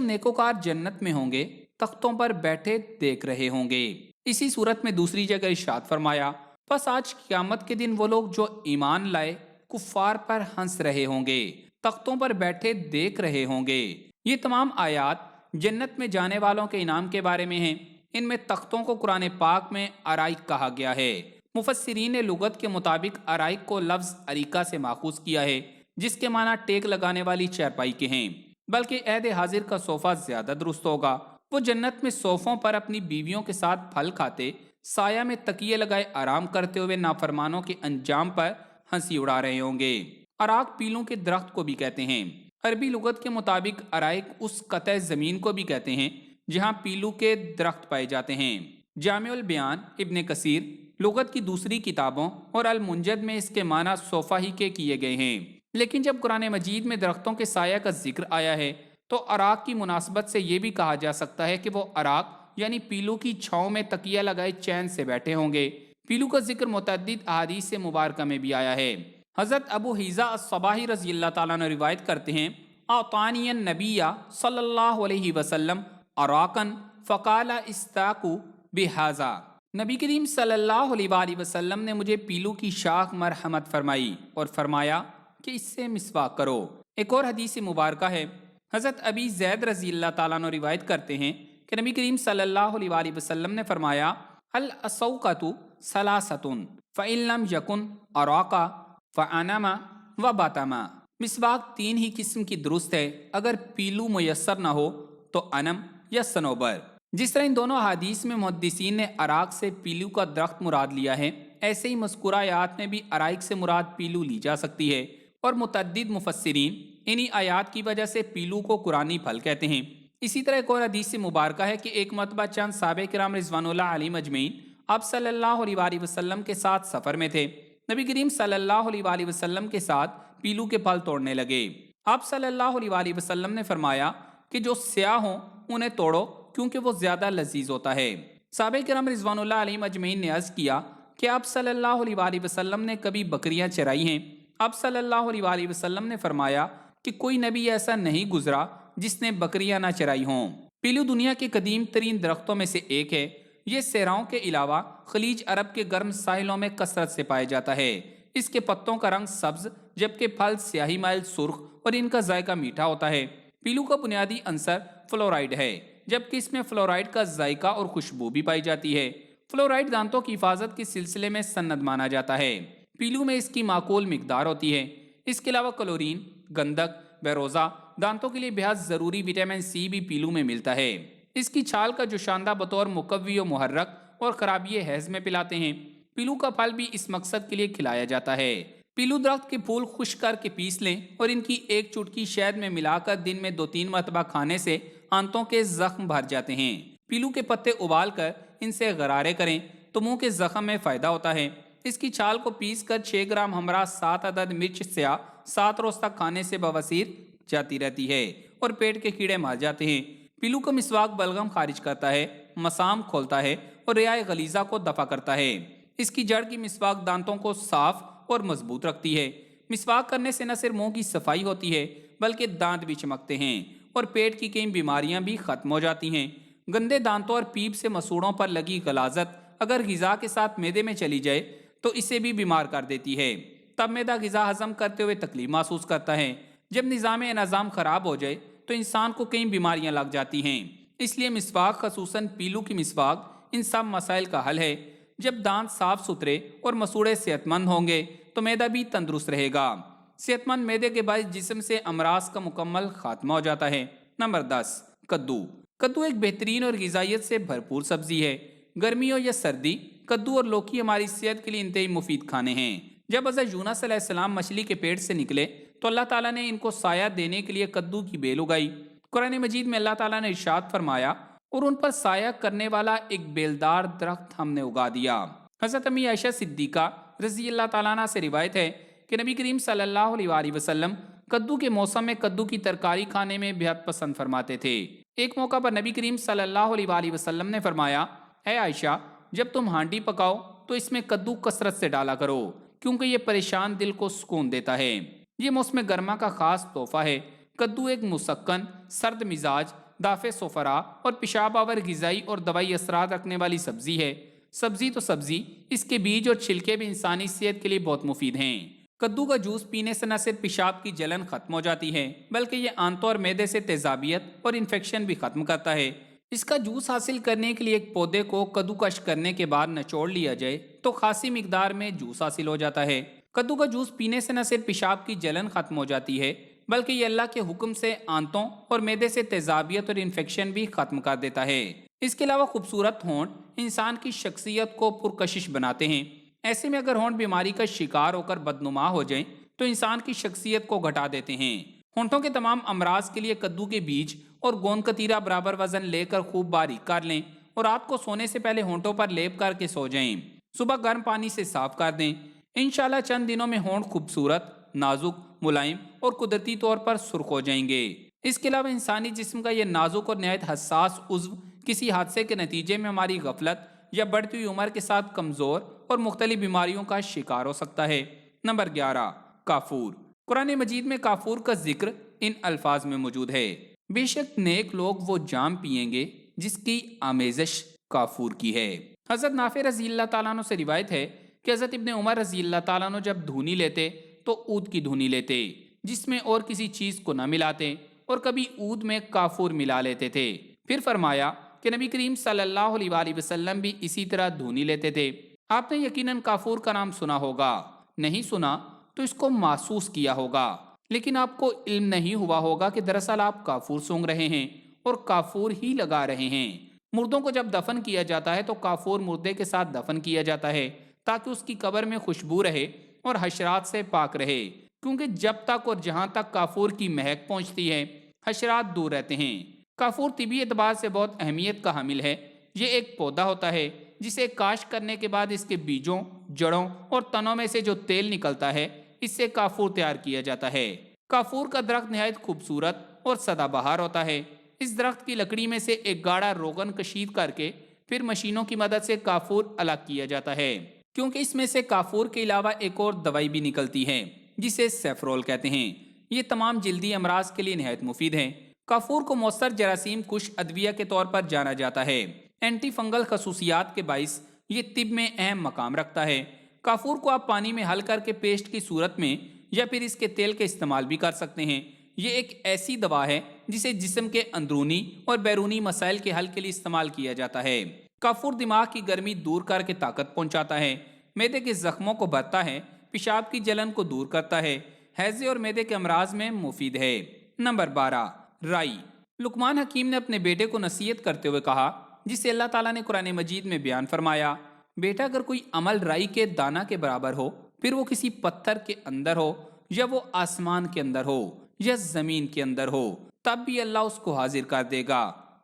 نیکوکار جنت میں ہوں گے، تختوں پر بیٹھے دیکھ رہے ہوں گے۔ اسی صورت میں دوسری جگہ ارشاد فرمایا، پس آج قیامت کے دن وہ لوگ جو ایمان لائے کفار پر ہنس رہے ہوں گے، تختوں پر بیٹھے دیکھ رہے ہوں گے۔ یہ تمام آیات جنت میں جانے والوں کے انعام کے بارے میں ہیں۔ ان میں تختوں کو قرآن پاک میں ارائک کہا گیا ہے۔ مفسرین نے لغت کے مطابق ارائک کو لفظ اریکہ سے ماخوذ کیا ہے، جس کے معنی ٹیک لگانے والی چارپائی کے ہیں، بلکہ عہد حاضر کا صوفہ زیادہ درست ہوگا۔ وہ جنت میں صوفوں پر اپنی بیویوں کے ساتھ پھل کھاتے، سایہ میں تکیے لگائے آرام کرتے ہوئے نافرمانوں کے انجام پر ہنسی اڑا رہے ہوں گے۔ اراک پیلوں کے درخت کو بھی کہتے ہیں۔ عربی لغت کے مطابق ارائک اس قطع زمین کو بھی کہتے ہیں جہاں پیلو کے درخت پائے جاتے ہیں۔ جامع البیان ابن کثیر لغت کی دوسری کتابوں اور المنجد میں اس کے معنی صوفہ ہی کے کیے گئے ہیں، لیکن جب قرآن مجید میں درختوں کے سایہ کا ذکر آیا ہے تو اراک کی مناسبت سے یہ بھی کہا جا سکتا ہے کہ وہ اراک یعنی پیلو کی چھاؤں میں تکیہ لگائے چین سے بیٹھے ہوں گے۔ پیلو کا ذکر متعدد احادیث مبارکہ میں بھی آیا ہے۔ حضرت ابو حیزہ الصباحی رضی اللہ تعالیٰ عنہ روایت کرتے ہیں، اعطانی النبی صلی اللہ علیہ وسلم اراکن فقال استاقوا بہذا، نبی کریم صلی اللہ علیہ وآلہ وسلم نے مجھے پیلو کی شاخ مرحمت فرمائی اور فرمایا کہ اس سے مسواک کرو۔ ایک اور حدیث مبارکہ ہے، حضرت ابی زید رضی اللہ تعالیٰ عنہ روایت کرتے ہیں کہ نبی کریم صلی اللہ علیہ وآلہ وسلم نے فرمایا، الاسوقۃ ثلاثۃ فإن لم یکن اراقا فانما وباتما۔ مسواک تین ہی قسم کی درست ہے، اگر پیلو میسر نہ ہو تو انم یا صنوبر۔ جس طرح ان دونوں احادیث میں محدثین نے اراق سے پیلو کا درخت مراد لیا ہے، ایسے ہی مذکورہ آیات میں بھی ارائق سے مراد پیلو لی جا سکتی ہے، اور متعدد مفسرین انہی آیات کی وجہ سے پیلو کو قرآنی پھل کہتے ہیں۔ اسی طرح ایک اور حدیث مبارکہ ہے کہ ایک مرتبہ چند صحابہ کرام رضوان اللہ علیہم اجمعین آپ صلی اللہ علیہ وآلہ وسلم کے ساتھ سفر میں تھے۔ نبی کریم صلی اللہ علیہ وآلہ وسلم کے ساتھ پیلو کے پھل توڑنے لگے۔ آپ صلی اللہ علیہ وآلہ وسلم نے فرمایا کہ جو سیاہ ہوں انہیں توڑو کیونکہ وہ زیادہ لذیذ ہوتا ہے۔ صحابہ کرام رضوان اللہ علیہم اجمعین نے عرض کیا کہ آپ صلی اللہ علیہ وآلہ وسلم نے کبھی بکریاں چرائی ہیں؟ آپ صلی اللہ علیہ وآلہ وسلم نے فرمایا کہ کوئی نبی ایسا نہیں گزرا جس نے بکریاں نہ چرائی ہوں۔ پیلو دنیا کے قدیم ترین درختوں میں سے ایک ہے۔ یہ صحراؤں کے علاوہ خلیج عرب کے گرم ساحلوں میں کثرت سے پایا جاتا ہے۔ اس کے پتوں کا رنگ سبز جبکہ پھل سیاہی مائل سرخ اور ان کا ذائقہ میٹھا ہوتا ہے۔ پیلو کا بنیادی عنصر فلورائڈ ہے، جبکہ اس میں فلورائڈ کا ذائقہ اور خوشبو بھی پائی جاتی ہے۔ فلورائڈ دانتوں کی حفاظت کے سلسلے میں سند مانا جاتا ہے۔ پیلو میں اس کی معقول مقدار ہوتی ہے۔ اس کے علاوہ کلورین، گندک، بیروزہ، دانتوں کے لیے بہت ضروری وٹامن سی بھی پیلو میں ملتا ہے۔ اس کی چھال کا جوشاندہ بطور مقوی و محرک اور خرابی حیض میں پلاتے ہیں۔ پیلو کا پھل بھی اس مقصد کے لیے کھلایا جاتا ہے۔ پیلو درخت کے پھول خشک کر کے پیس لیں اور ان کی ایک چٹکی شہد میں ملا کر دن میں 2-3 مرتبہ کھانے سے آنتوں کے زخم بھر جاتے ہیں۔ پیلو کے پتے ابال کر ان سے غرارے کریں تو منہ کے زخم میں فائدہ ہوتا ہے۔ اس کی چھال کو پیس کر 6 گرام ہمراہ 7 عدد مرچ سیاہ 7 روز تک کھانے سے بواسیر جاتی رہتی ہے اور پیٹ کے کیڑے مار جاتے ہیں۔ پیلو کا مسواک بلغم خارج کرتا ہے، مسام کھولتا ہے اور ریائے غلیظہ کو دفع کرتا ہے۔ اس کی جڑ کی مسواک دانتوں کو صاف اور مضبوط رکھتی ہے۔ مسواک کرنے سے نہ صرف منہ کی صفائی ہوتی ہے بلکہ دانت بھی چمکتے ہیں اور پیٹ کی کئی بیماریاں بھی ختم ہو جاتی ہیں۔ گندے دانتوں اور پیپ سے مسوڑوں پر لگی غلاظت اگر غذا کے ساتھ معدے میں چلی جائے تو اسے بھی بیمار کر دیتی ہے۔ تب معدہ غذا ہضم کرتے ہوئے تکلیف محسوس کرتا ہے۔ جب نظام خراب ہو جائے تو انسان کو کئی بیماریاں لگ جاتی ہیں۔ اس لیے مسواک، خصوصاً پیلو کی مسواک، ان سب مسائل کا حل ہے۔ جب دانت صاف ستھرے اور مسوڑے صحت مند ہوں گے تو معدہ بھی تندرست رہے گا۔ صحت مند معدے کے باعث جسم سے امراض کا مکمل خاتمہ ہو جاتا ہے۔ نمبر 10، کدو۔ کدو ایک بہترین اور غذائیت سے بھرپور سبزی ہے۔ گرمی ہو یا سردی، کدو اور لوکی ہماری صحت کے لیے انتہائی مفید کھانے ہیں۔ جب حضرت یونس علیہ السلام مچھلی کے پیٹ سے نکلے تو اللہ تعالیٰ نے ان کو سایہ دینے کے لیے کدو کی بیل اگائی۔ قرآن مجید میں اللہ تعالیٰ نے ارشاد فرمایا، اور ان پر سایہ کرنے والا ایک بیلدار درخت ہم نے اگا دیا۔ حضرت امی عائشہ صدیقہ رضی اللہ تعالیٰ عنہ سے روایت ہے کہ نبی کریم صلی اللہ علیہ وآلہ وسلم کدو کے موسم میں کدو کی ترکاری کھانے میں بہت پسند فرماتے تھے۔ ایک موقع پر نبی کریم صلی اللہ علیہ وآلہ وسلم نے فرمایا، اے عائشہ، جب تم ہانڈی پکاؤ تو اس میں کدو کثرت سے ڈالا کرو کیونکہ یہ پریشان دل کو سکون دیتا ہے۔ یہ موسم گرما کا خاص تحفہ ہے۔ کدو ایک مسکن، سرد مزاج، دافع صفرا اور پیشاب آور غذائی اور دوائی اثرات رکھنے والی سبزی ہے۔ سبزی تو سبزی، اس کے بیج اور چھلکے بھی انسانی صحت کے لیے بہت مفید ہیں۔ کدو کا جوس پینے سے نہ صرف پیشاب کی جلن ختم ہو جاتی ہے بلکہ یہ آنتوں اور معدے سے تیزابیت اور انفیکشن بھی ختم کرتا ہے۔ اس کا جوس حاصل کرنے کے لیے ایک پودے کو کدو کش کرنے کے بعد نچوڑ لیا جائے تو خاصی مقدار میں جوس حاصل ہو جاتا ہے۔ کدو کا جوس پینے سے نہ صرف پیشاب کی جلن ختم ہو جاتی ہے بلکہ یہ اللہ کے حکم سے آنتوں اور معدے سے تیزابیت اور انفیکشن بھی ختم کر دیتا ہے۔ اس کے علاوہ خوبصورت ہونٹ انسان کی شخصیت کو پرکشش بناتے ہیں۔ ایسے میں اگر ہونٹ بیماری کا شکار ہو کر بدنما ہو جائیں تو انسان کی شخصیت کو گھٹا دیتے ہیں۔ ہونٹوں کے تمام امراض کے لیے کدو کے بیج اور گوند کتیرا برابر وزن لے کر خوب باریک کر لیں اور رات کو سونے سے پہلے ہونٹوں پر لیپ کر کے سو جائیں۔ صبح گرم پانی سے صاف کر دیں۔ انشاءاللہ چند دنوں میں ہونٹ خوبصورت، نازک، ملائم اور قدرتی طور پر سرخ ہو جائیں گے۔ اس کے علاوہ انسانی جسم کا یہ نازک اور نہایت حساس عضو کسی حادثے کے نتیجے میں ہماری غفلت یا بڑھتی ہوئی عمر کے ساتھ کمزور اور مختلف بیماریوں کا شکار ہو سکتا ہے۔ نمبر 11، کافور۔ قرآن مجید میں کافور کا ذکر ان الفاظ میں موجود ہے، بے شک نیک لوگ وہ جام پئیں گے جس کی آمیزش کافور کی ہے۔ حضرت نافع رضی اللہ تعالیٰ عنہ سے روایت ہے کہ حضرت ابن عمر رضی اللہ تعالیٰ عنہ جب دھونی لیتے تو عود کی دھونی لیتے جس میں اور کسی چیز کو نہ ملاتے، اور کبھی عود میں کافور ملا لیتے تھے۔ پھر فرمایا کہ نبی کریم صلی اللہ علیہ وآلہ وسلم بھی اسی طرح دھونی لیتے تھے۔ آپ نے یقیناً کافور کا نام سنا ہوگا، نہیں سنا تو اس کو محسوس کیا ہوگا، لیکن آپ کو علم نہیں ہوا ہوگا کہ دراصل آپ کافور سونگ رہے ہیں اور کافور ہی لگا رہے ہیں۔ مردوں کو جب دفن کیا جاتا ہے تو کافور مردے کے ساتھ دفن کیا جاتا ہے تاکہ اس کی قبر میں خوشبو رہے اور حشرات سے پاک رہے، کیونکہ جب تک اور جہاں تک کافور کی مہک پہنچتی ہے حشرات دور رہتے ہیں۔ کافور طبی اعتبار سے بہت اہمیت کا حامل ہے۔ یہ ایک پودا ہوتا ہے جسے کاشت کرنے کے بعد اس کے بیجوں، جڑوں اور تنوں میں سے جو تیل نکلتا ہے اس سے کافور تیار کیا جاتا ہے۔ کافور کا درخت نہایت خوبصورت اور سدا بہار ہوتا ہے۔ اس درخت کی لکڑی میں سے ایک گاڑھا روغن کشید کر کے پھر مشینوں کی مدد سے کافور الگ کیا جاتا ہے، کیونکہ اس میں سے کافور کے علاوہ ایک اور دوائی بھی نکلتی ہے جسے سیفرول کہتے ہیں۔ یہ تمام جلدی امراض کے لیے نہایت مفید ہے۔ کافور کو مؤثر جراثیم کش ادویہ کے طور پر جانا جاتا ہے۔ اینٹی فنگل خصوصیات کے باعث یہ طب میں اہم مقام رکھتا ہے۔ کافور کو آپ پانی میں حل کر کے پیسٹ کی صورت میں یا پھر اس کے تیل کے استعمال بھی کر سکتے ہیں۔ یہ ایک ایسی دوا ہے جسے جسم کے اندرونی اور بیرونی مسائل کے حل کے لیے استعمال کیا جاتا ہے۔ کافور دماغ کی گرمی دور کر کے طاقت پہنچاتا ہے، معدے کے زخموں کو بھرتا ہے، پیشاب کی جلن کو دور کرتا ہے، ہیضے اور معدے کے امراض میں مفید ہے۔ نمبر 12، رائی۔ لقمان حکیم نے اپنے بیٹے کو نصیحت کرتے ہوئے کہا، جسے اللہ تعالیٰ نے قرآن مجید میں بیان فرمایا، بیٹا اگر کوئی عمل رائی کے دانہ کے برابر ہو، پھر وہ کسی پتھر کے اندر ہو یا وہ آسمان کے اندر ہو یا زمین کے اندر ہو، تب بھی اللہ اس کو حاضر کر دے گا۔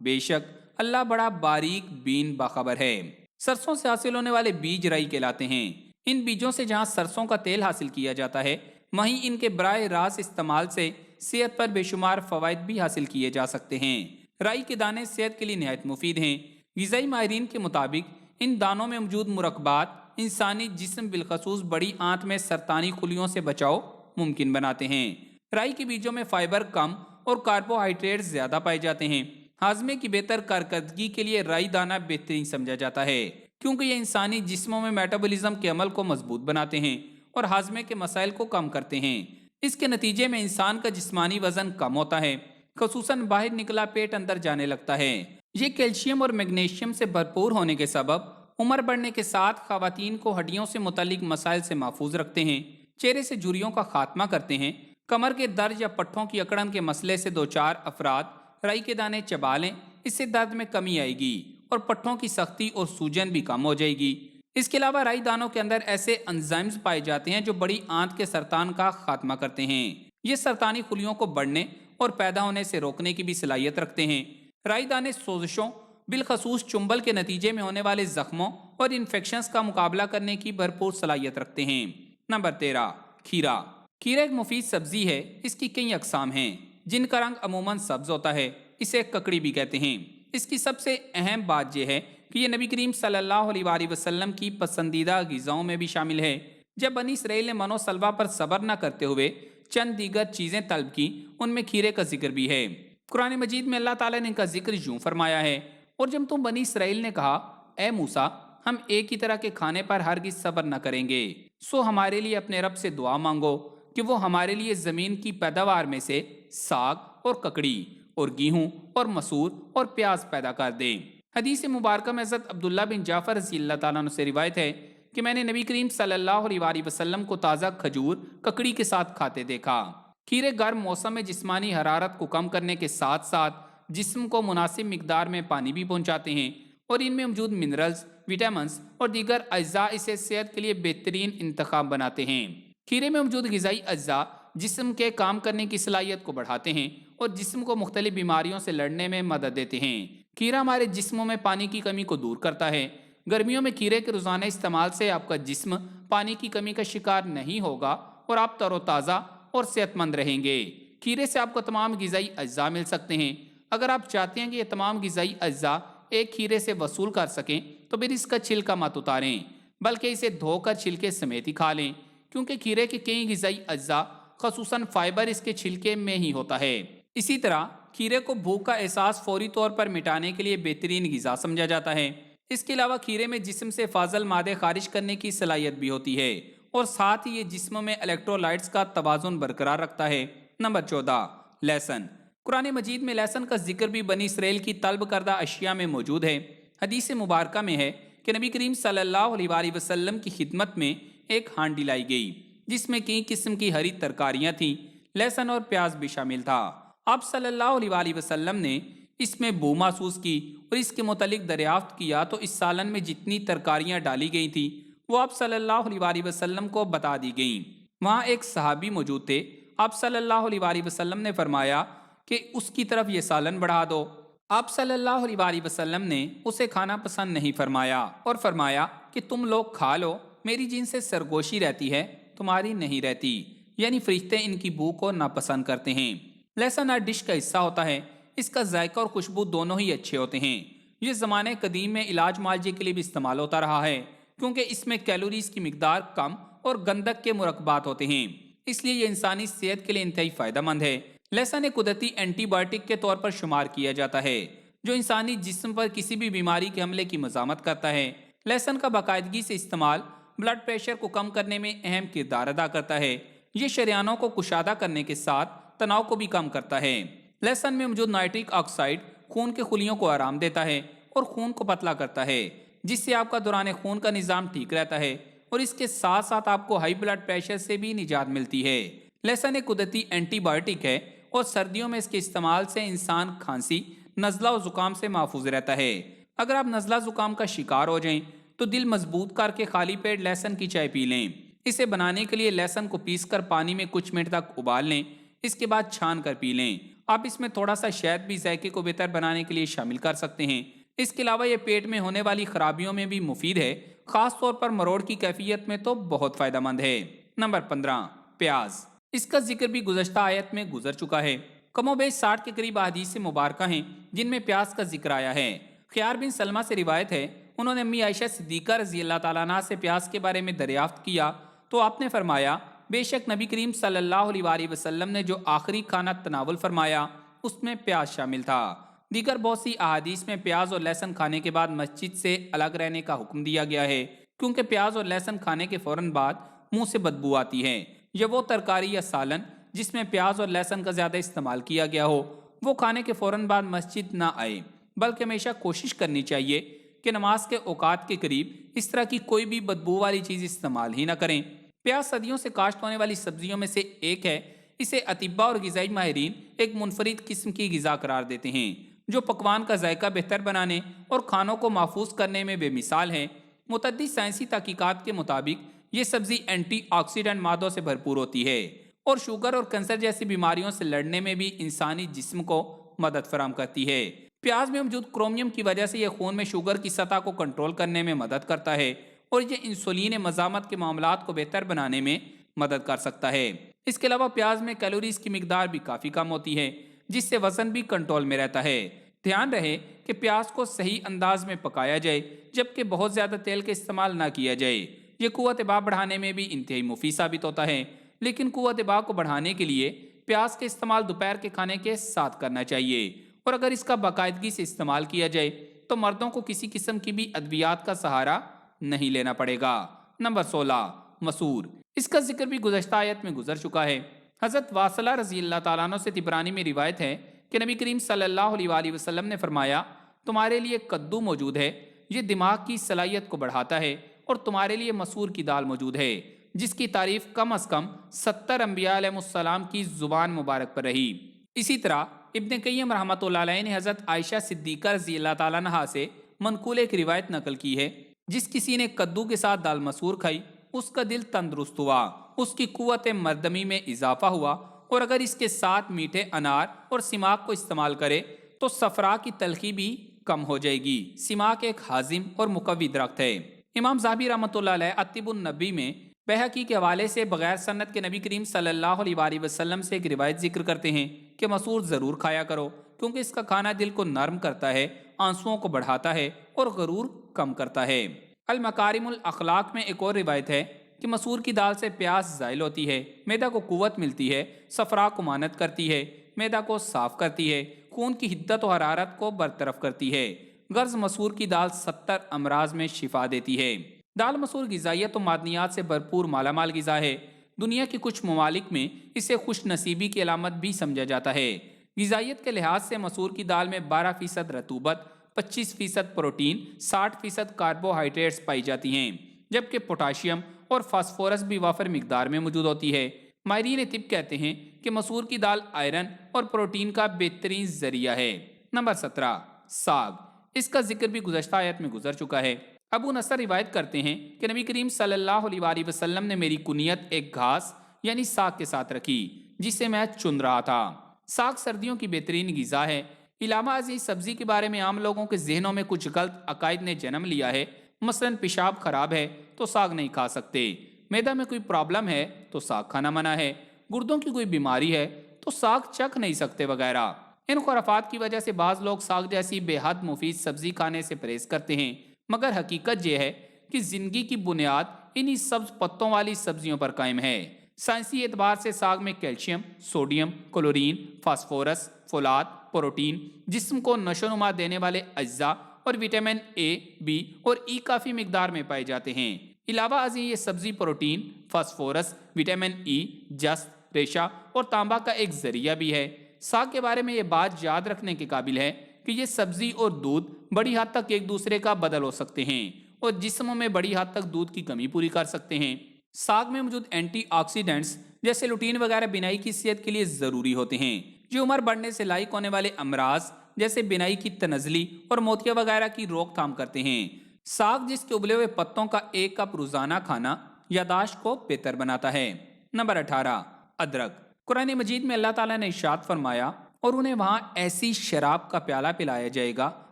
بے شک اللہ بڑا باریک بین باخبر ہے۔ سرسوں سے حاصل ہونے والے بیج رائی کہلاتے ہیں۔ ان بیجوں سے جہاں سرسوں کا تیل حاصل کیا جاتا ہے، وہیں ان کے براہ راست استعمال سے صحت پر بے شمار فوائد بھی حاصل کیے جا سکتے ہیں۔ رائی کے دانے صحت کے لیے نہایت مفید ہیں۔ غذائی ماہرین کے مطابق ان دانوں میں موجود مرکبات انسانی جسم بالخصوص بڑی آنت میں سرطانی خلیوں سے بچاؤ ممکن بناتے ہیں۔ رائی کے بیجوں میں فائبر کم اور کاربوہائیڈریٹ زیادہ پائے جاتے ہیں۔ ہاضمے کی بہتر کارکردگی کے لیے رائی دانہ بہترین سمجھا جاتا ہے، کیونکہ یہ انسانی جسموں میں میٹابولزم کے عمل کو مضبوط بناتے ہیں اور ہاضمے کے مسائل کو کم کرتے ہیں۔ اس کے نتیجے میں انسان کا جسمانی وزن کم ہوتا ہے، خصوصاً باہر نکلا پیٹ اندر جانے لگتا ہے۔ یہ کیلشیم اور میگنیشیم سے بھرپور ہونے کے سبب عمر بڑھنے کے ساتھ خواتین کو ہڈیوں سے متعلق مسائل سے محفوظ رکھتے ہیں، چہرے سے جھریوں کا خاتمہ کرتے ہیں۔ کمر کے درد یا پٹھوں کی اکڑن کے مسئلے سے دوچار افراد رائی کے دانے چبا لیں، اس سے درد میں کمی آئے گی اور پٹھوں کی سختی اور سوجن بھی کم ہو جائے گی۔ اس کے علاوہ رائی دانوں کے اندر ایسے انزائمز پائے جاتے ہیں جو بڑی آنت کے سرطان کا خاتمہ کرتے ہیں۔ یہ سرطانی خلیوں کو بڑھنے اور پیدا ہونے سے روکنے کی بھی صلاحیت رکھتے ہیں۔ رائی دانے سوزشوں، بالخصوص چنبل کے نتیجے میں ہونے والے زخموں اور انفیکشنز کا مقابلہ کرنے کی بھرپور صلاحیت رکھتے ہیں۔ نمبر 13، کھیرا۔ کھیرا ایک مفید سبزی ہے۔ اس کی کئی اقسام ہیں جن کا رنگ عموماً سبز ہوتا ہے۔ اسے ککڑی بھی کہتے ہیں۔ اس کی سب سے اہم بات یہ ہے کہ یہ نبی کریم صلی اللہ علیہ وآلہ وسلم کی پسندیدہ غذاؤں میں بھی شامل ہے۔ جب بنی اسرائیل نے من و سلوہ پر صبر نہ کرتے ہوئے چند دیگر چیزیں طلب کی، ان میں کھیرے کا ذکر بھی ہے۔ قرآن مجید میں اللہ تعالیٰ نے ان کا ذکر یوں فرمایا ہے، اور جب تم بنی اسرائیل نے کہا، اے موسیٰ، ہم ایک ہی طرح کے کھانے پر ہرگز صبر نہ کریں گے، سو ہمارے لیے اپنے رب سے دعا مانگو کہ وہ ہمارے لیے زمین کی پیداوار میں سے ساگ اور ککڑی اور گیہوں اور مسور اور پیاز پیدا کر دیں۔ حدیث مبارکہ میں حضرت عبداللہ بن جعفر رضی اللہ تعالیٰ عنہ سے روایت ہے کہ میں نے نبی کریم صلی اللہ علیہ وآلہ وسلم کو تازہ کھجور ککڑی کے ساتھ کھاتے دیکھا۔ کھیرے گرم موسم میں جسمانی حرارت کو کم کرنے کے ساتھ ساتھ جسم کو مناسب مقدار میں پانی بھی پہنچاتے ہیں، اور ان میں موجود منرلز، وٹامنز اور دیگر اجزاء اسے صحت کے لیے بہترین انتخاب بناتے ہیں۔ کھیرے میں موجود غذائی اجزاء جسم کے کام کرنے کی صلاحیت کو بڑھاتے ہیں اور جسم کو مختلف بیماریوں سے لڑنے میں مدد دیتے ہیں۔ کھیرا ہمارے جسموں میں پانی کی کمی کو دور کرتا ہے۔ گرمیوں میں کھیرے کے روزانہ استعمال سے آپ کا جسم پانی کی کمی کا شکار نہیں ہوگا اور آپ تر و تازہ اور صحت مند رہیں گے۔ کھیرے سے آپ کو تمام غذائی اجزاء مل سکتے ہیں۔ اگر آپ چاہتے ہیں کہ یہ تمام غذائی اجزاء ایک کھیرے سے وصول کر سکیں تو پھر اس کا چھلکا مت اتاریں، بلکہ اسے دھو کر چھلکے سمیت ہی کھا لیں، کیونکہ کھیرے کے کئی غذائی اجزاء خصوصاً فائبر اس کے چھلکے میں ہی ہوتا ہے۔ اسی طرح کھیرے کو بھوک کا احساس فوری طور پر مٹانے کے لیے بہترین غذا سمجھا جاتا ہے۔ اس کے علاوہ کھیرے میں جسم سے فاضل مادے خارج کرنے کی صلاحیت بھی ہوتی ہے اور ساتھ ہی یہ جسم میں الیکٹرولائٹس کا توازن برقرار رکھتا ہے۔ نمبر 14، لہسن۔ قرآن مجید میں لہسن کا ذکر بھی بنی اسرائیل کی طلب کردہ اشیاء میں موجود ہے۔ حدیث مبارکہ میں ہے کہ نبی کریم صلی اللہ علیہ وآلہ وسلم کی خدمت میں ایک ہانڈی لائی گئی جس میں کئی قسم کی ہری ترکاریاں تھیں، لہسن اور پیاز بھی شامل تھا۔ آپ صلی اللہ علیہ وآلہ وسلم نے اس میں بو محسوس کی اور اس کے متعلق دریافت کیا تو اس سالن میں جتنی ترکاریاں ڈالی گئی تھیں وہ آپ صلی اللہ علیہ وآلہ وسلم کو بتا دی گئیں۔ وہاں ایک صحابی موجود تھے۔ آپ صلی اللہ علیہ وآلہ وسلم نے فرمایا کہ اس کی طرف یہ سالن بڑھا دو۔ آپ صلی اللہ علیہ وآلہ وسلم نے اسے کھانا پسند نہیں فرمایا اور فرمایا کہ تم لوگ کھا لو، میری جن سے سرگوشی رہتی ہے تمہاری نہیں رہتی، یعنی فرشتے ان کی بو کو ناپسند کرتے ہیں۔ لہسن ہر ڈش کا حصہ ہوتا ہے، اس کا ذائقہ اور خوشبو دونوں ہی اچھے ہوتے ہیں۔ یہ زمانے قدیم میں علاج معالجے کے لیے بھی استعمال ہوتا رہا ہے کیونکہ اس میں کیلوریز کی مقدار کم اور گندک کے مرکبات ہوتے ہیں، اس لیے یہ انسانی صحت کے لیے انتہائی فائدہ مند ہے۔ لہسن ایک قدرتی اینٹی بائیوٹک کے طور پر شمار کیا جاتا ہے جو انسانی جسم پر کسی بھی بیماری کے حملے کی مزاحمت کرتا ہے۔ لہسن کا باقاعدگی سے استعمال بلڈ پریشر کو کم کرنے میں اہم کردار ادا کرتا ہے۔ یہ شریانوں کو کشادہ کرنے کے ساتھ تناؤ کو بھی کم کرتا ہے۔ لہسن میں موجود نائٹرک آکسائڈ خون کے خلیوں کو آرام دیتا ہے اور خون کو پتلا کرتا ہے جس سے آپ کا دوران خون کا نظام ٹھیک رہتا ہے اور اس کے ساتھ ساتھ آپ کو ہائی بلڈ پریشر سے بھی نجات ملتی ہے۔ لہسن ایک قدرتی اینٹی بائیوٹک ہے اور سردیوں میں اس کے استعمال سے انسان کھانسی، نزلہ اور زکام سے محفوظ رہتا ہے۔ اگر آپ نزلہ زکام کا شکار ہو جائیں تو دل مضبوط کر کے خالی پیٹ لہسن کی چائے پی لیں۔ اسے بنانے کے لیے لہسن کو پیس کر پانی میں کچھ منٹ تک ابال لیں، اس کے بعد چھان کر پی لیں۔ آپ اس میں تھوڑا سا شہد بھی ذائقے کو بہتر بنانے کے لیے شامل کر سکتے ہیں۔ اس کے علاوہ یہ پیٹ میں ہونے والی خرابیوں میں بھی مفید ہے، خاص طور پر مروڑ کی کیفیت میں تو بہت فائدہ مند ہے۔ نمبر 15، پیاز۔ اس کا ذکر بھی گزشتہ آیت میں گزر چکا ہے۔ کم و بیش 60 کے قریب احادیث مبارکہ ہیں جن میں پیاز کا ذکر آیا ہے۔ خیار بن سلمہ سے روایت ہے، انہوں نے امی عائشہ صدیقہ رضی اللہ تعالیٰ عنہ سے پیاز کے بارے میں دریافت کیا تو آپ نے فرمایا، بے شک نبی کریم صلی اللہ علیہ وآلہ وسلم نے جو آخری کھانا تناول فرمایا اس میں پیاز شامل تھا۔ دیگر بہت سی احادیث میں پیاز اور لہسن کھانے کے بعد مسجد سے الگ رہنے کا حکم دیا گیا ہے کیونکہ پیاز اور لہسن کھانے کے فوراً بعد منہ سے بدبو آتی ہے۔ یا وہ ترکاری یا سالن جس میں پیاز اور لہسن کا زیادہ استعمال کیا گیا ہو وہ کھانے کے فوراً بعد مسجد نہ آئے، بلکہ ہمیشہ کوشش کرنی چاہیے کہ نماز کے اوقات کے قریب اس طرح کی کوئی بھی بدبو والی چیز استعمال ہی نہ کریں۔ پیاز صدیوں سے کاشت ہونے والی سبزیوں میں سے ایک ہے۔ اسے اطباء اور غذائی ماہرین ایک منفرد قسم کی غذا قرار دیتے ہیں جو پکوان کا ذائقہ بہتر بنانے اور کھانوں کو محفوظ کرنے میں بے مثال ہے۔ متعدد سائنسی تحقیقات کے مطابق یہ سبزی اینٹی آکسیڈنٹ مادوں سے بھرپور ہوتی ہے اور شوگر اور کینسر جیسی بیماریوں سے لڑنے میں بھی انسانی جسم کو مدد فراہم کرتی ہے۔ پیاز میں موجود کرومیم کی وجہ سے یہ خون میں شوگر کی سطح کو کنٹرول کرنے میں مدد کرتا ہے اور یہ انسولین مزاحمت کے معاملات کو بہتر بنانے میں مدد کر سکتا ہے۔ اس کے علاوہ پیاز میں کیلوریز کی مقدار بھی کافی کم ہوتی ہے جس سے وزن بھی کنٹرول میں رہتا ہے۔ دھیان رہے کہ پیاز کو صحیح انداز میں پکایا جائے جبکہ بہت زیادہ تیل کا استعمال نہ کیا جائے۔ یہ قوت باہ بڑھانے میں بھی انتہائی مفید ثابت ہوتا ہے، لیکن قوت باہ کو بڑھانے کے لیے پیاز کا استعمال دوپہر کے کھانے کے ساتھ کرنا چاہیے اور اگر اس کا باقاعدگی سے استعمال کیا جائے تو مردوں کو کسی قسم کی بھی ادویات کا سہارا نہیں لینا پڑے گا۔ نمبر 16، مسور۔ اس کا ذکر بھی گزشتہ آیت میں گزر چکا ہے۔ حضرت واصلہ رضی اللہ تعالیٰ عنہ سے طبرانی میں روایت ہے کہ نبی کریم صلی اللہ علیہ وآلہ وسلم نے فرمایا، تمہارے لیے کدو موجود ہے، یہ دماغ کی صلاحیت کو بڑھاتا ہے، اور تمہارے لیے مسور کی دال موجود ہے جس کی تعریف کم از کم 70 انبیاء علیہ السلام کی زبان مبارک پر رہی۔ اسی طرح ابن قیم رحمۃ اللہ علیہ نے حضرت عائشہ صدیقہ رضی اللہ تعالیٰ عنہا سے منقول ایک روایت نقل کی ہے، جس کسی نے کدو کے ساتھ دال مسور کھائی اس کا دل تندرست ہوا، اس کی قوت مردمی میں اضافہ ہوا، اور اگر اس کے ساتھ میٹھے انار اور سماق کو استعمال کرے تو صفرا کی تلخی بھی کم ہو جائے گی۔ سماق ایک ہاضم اور مقوی درخت ہے۔ امام ذہبی رحمۃ اللہ علیہ الطب النبی میں بہقی کے حوالے سے بغیر سند کے نبی کریم صلی اللہ علیہ وآلہ وسلم سے ایک روایت ذکر کرتے ہیں کہ مسور ضرور کھایا کرو کیونکہ اس کا کھانا دل کو نرم کرتا ہے، آنسوؤں کو بڑھاتا ہے اور غرور کم کرتا ہے۔ المکارم الاخلاق میں ایک اور روایت ہے کہ مسور کی دال سے پیاس زائل ہوتی ہے، معدہ کو قوت ملتی ہے، صفرا کو مانت کرتی ہے، معدہ کو صاف کرتی ہے، خون کی حدت و حرارت کو برطرف کرتی ہے، غرض مسور کی دال 70 امراض میں شفا دیتی ہے۔ دال مسور غذائیت و معدنیات سے بھرپور مالا مال غذا ہے۔ دنیا کے کچھ ممالک میں اسے خوش نصیبی کی علامت بھی سمجھا جاتا ہے۔ غذائیت کے لحاظ سے مسور کی دال میں 12% رطوبت، 25% پروٹین، 60% کاربوہائیڈریٹس پائی جاتی ہیں، جبکہ پوٹاشیم اور فاسفورس بھی وافر مقدار میں موجود ہوتی ہے۔ ماہرین طب کہتے ہیں کہ مسور کی دال آئرن اور پروٹین کا بہترین ذریعہ ہے۔ نمبر 17، ساگ۔ اس کا ذکر بھی گزشتہ آیت میں گزر چکا ہے۔ ابو نصر روایت کرتے ہیں کہ نبی کریم صلی اللہ علیہ وآلہ وسلم نے میری کنیت ایک گھاس یعنی ساگ کے ساتھ رکھی جسے میں چن رہا تھا۔ ساگ سردیوں کی بہترین غذا ہے۔ علامہ ازیں سبزی کے بارے میں عام لوگوں کے ذہنوں میں کچھ غلط عقائد نے جنم لیا ہے، مثلا پیشاب خراب ہے تو ساگ نہیں کھا سکتے، معدہ میں کوئی پرابلم ہے تو ساگ کھانا منع ہے، گردوں کی کوئی بیماری ہے تو ساگ چکھ نہیں سکتے وغیرہ۔ ان خرافات کی وجہ سے بعض لوگ ساگ جیسی بے حد مفید سبزی کھانے سے پرہیز کرتے ہیں، مگر حقیقت یہ ہے کہ زندگی کی بنیاد انہی سبز پتوں والی سبزیوں پر قائم ہے۔ سائنسی اعتبار سے ساگ میں کیلشیم، سوڈیم، کلورین، فاسفورس، فولاد، پروٹین، جسم کو نشو و نما دینے والے اجزاء اور وٹامن اے، بی اور ای کافی مقدار میں پائے جاتے ہیں۔ علاوہ ازیں یہ سبزی پروٹین، فاسفورس، وٹامن ای، جست، ریشہ اور تانبا کا ایک ذریعہ بھی ہے۔ ساگ کے بارے میں یہ بات یاد رکھنے کے قابل ہے کہ یہ سبزی اور دودھ بڑی حد تک ایک دوسرے کا بدل ہو سکتے ہیں اور جسم میں بڑی حد تک دودھ کی کمی پوری کر سکتے ہیں۔ ساگ میں موجود اینٹی آکسیڈنٹس جیسے لوٹین وغیرہ بینائی کی صحت کے لیے ضروری ہوتے ہیں، جو عمر بڑھنے سے لاحق ہونے والے امراض جیسے بینائی کی تنزلی اور موتیا وغیرہ کی روک تھام کرتے ہیں۔ ساگ جس کے ابلے ہوئے پتوں کا 1 کپ روزانہ کھانا یاداشت کو بہتر بناتا ہے۔ نمبر 18، ادرک۔ قرآن مجید میں اللہ تعالیٰ نے ارشاد فرمایا، اور انہیں وہاں ایسی شراب کا پیالہ پلایا جائے گا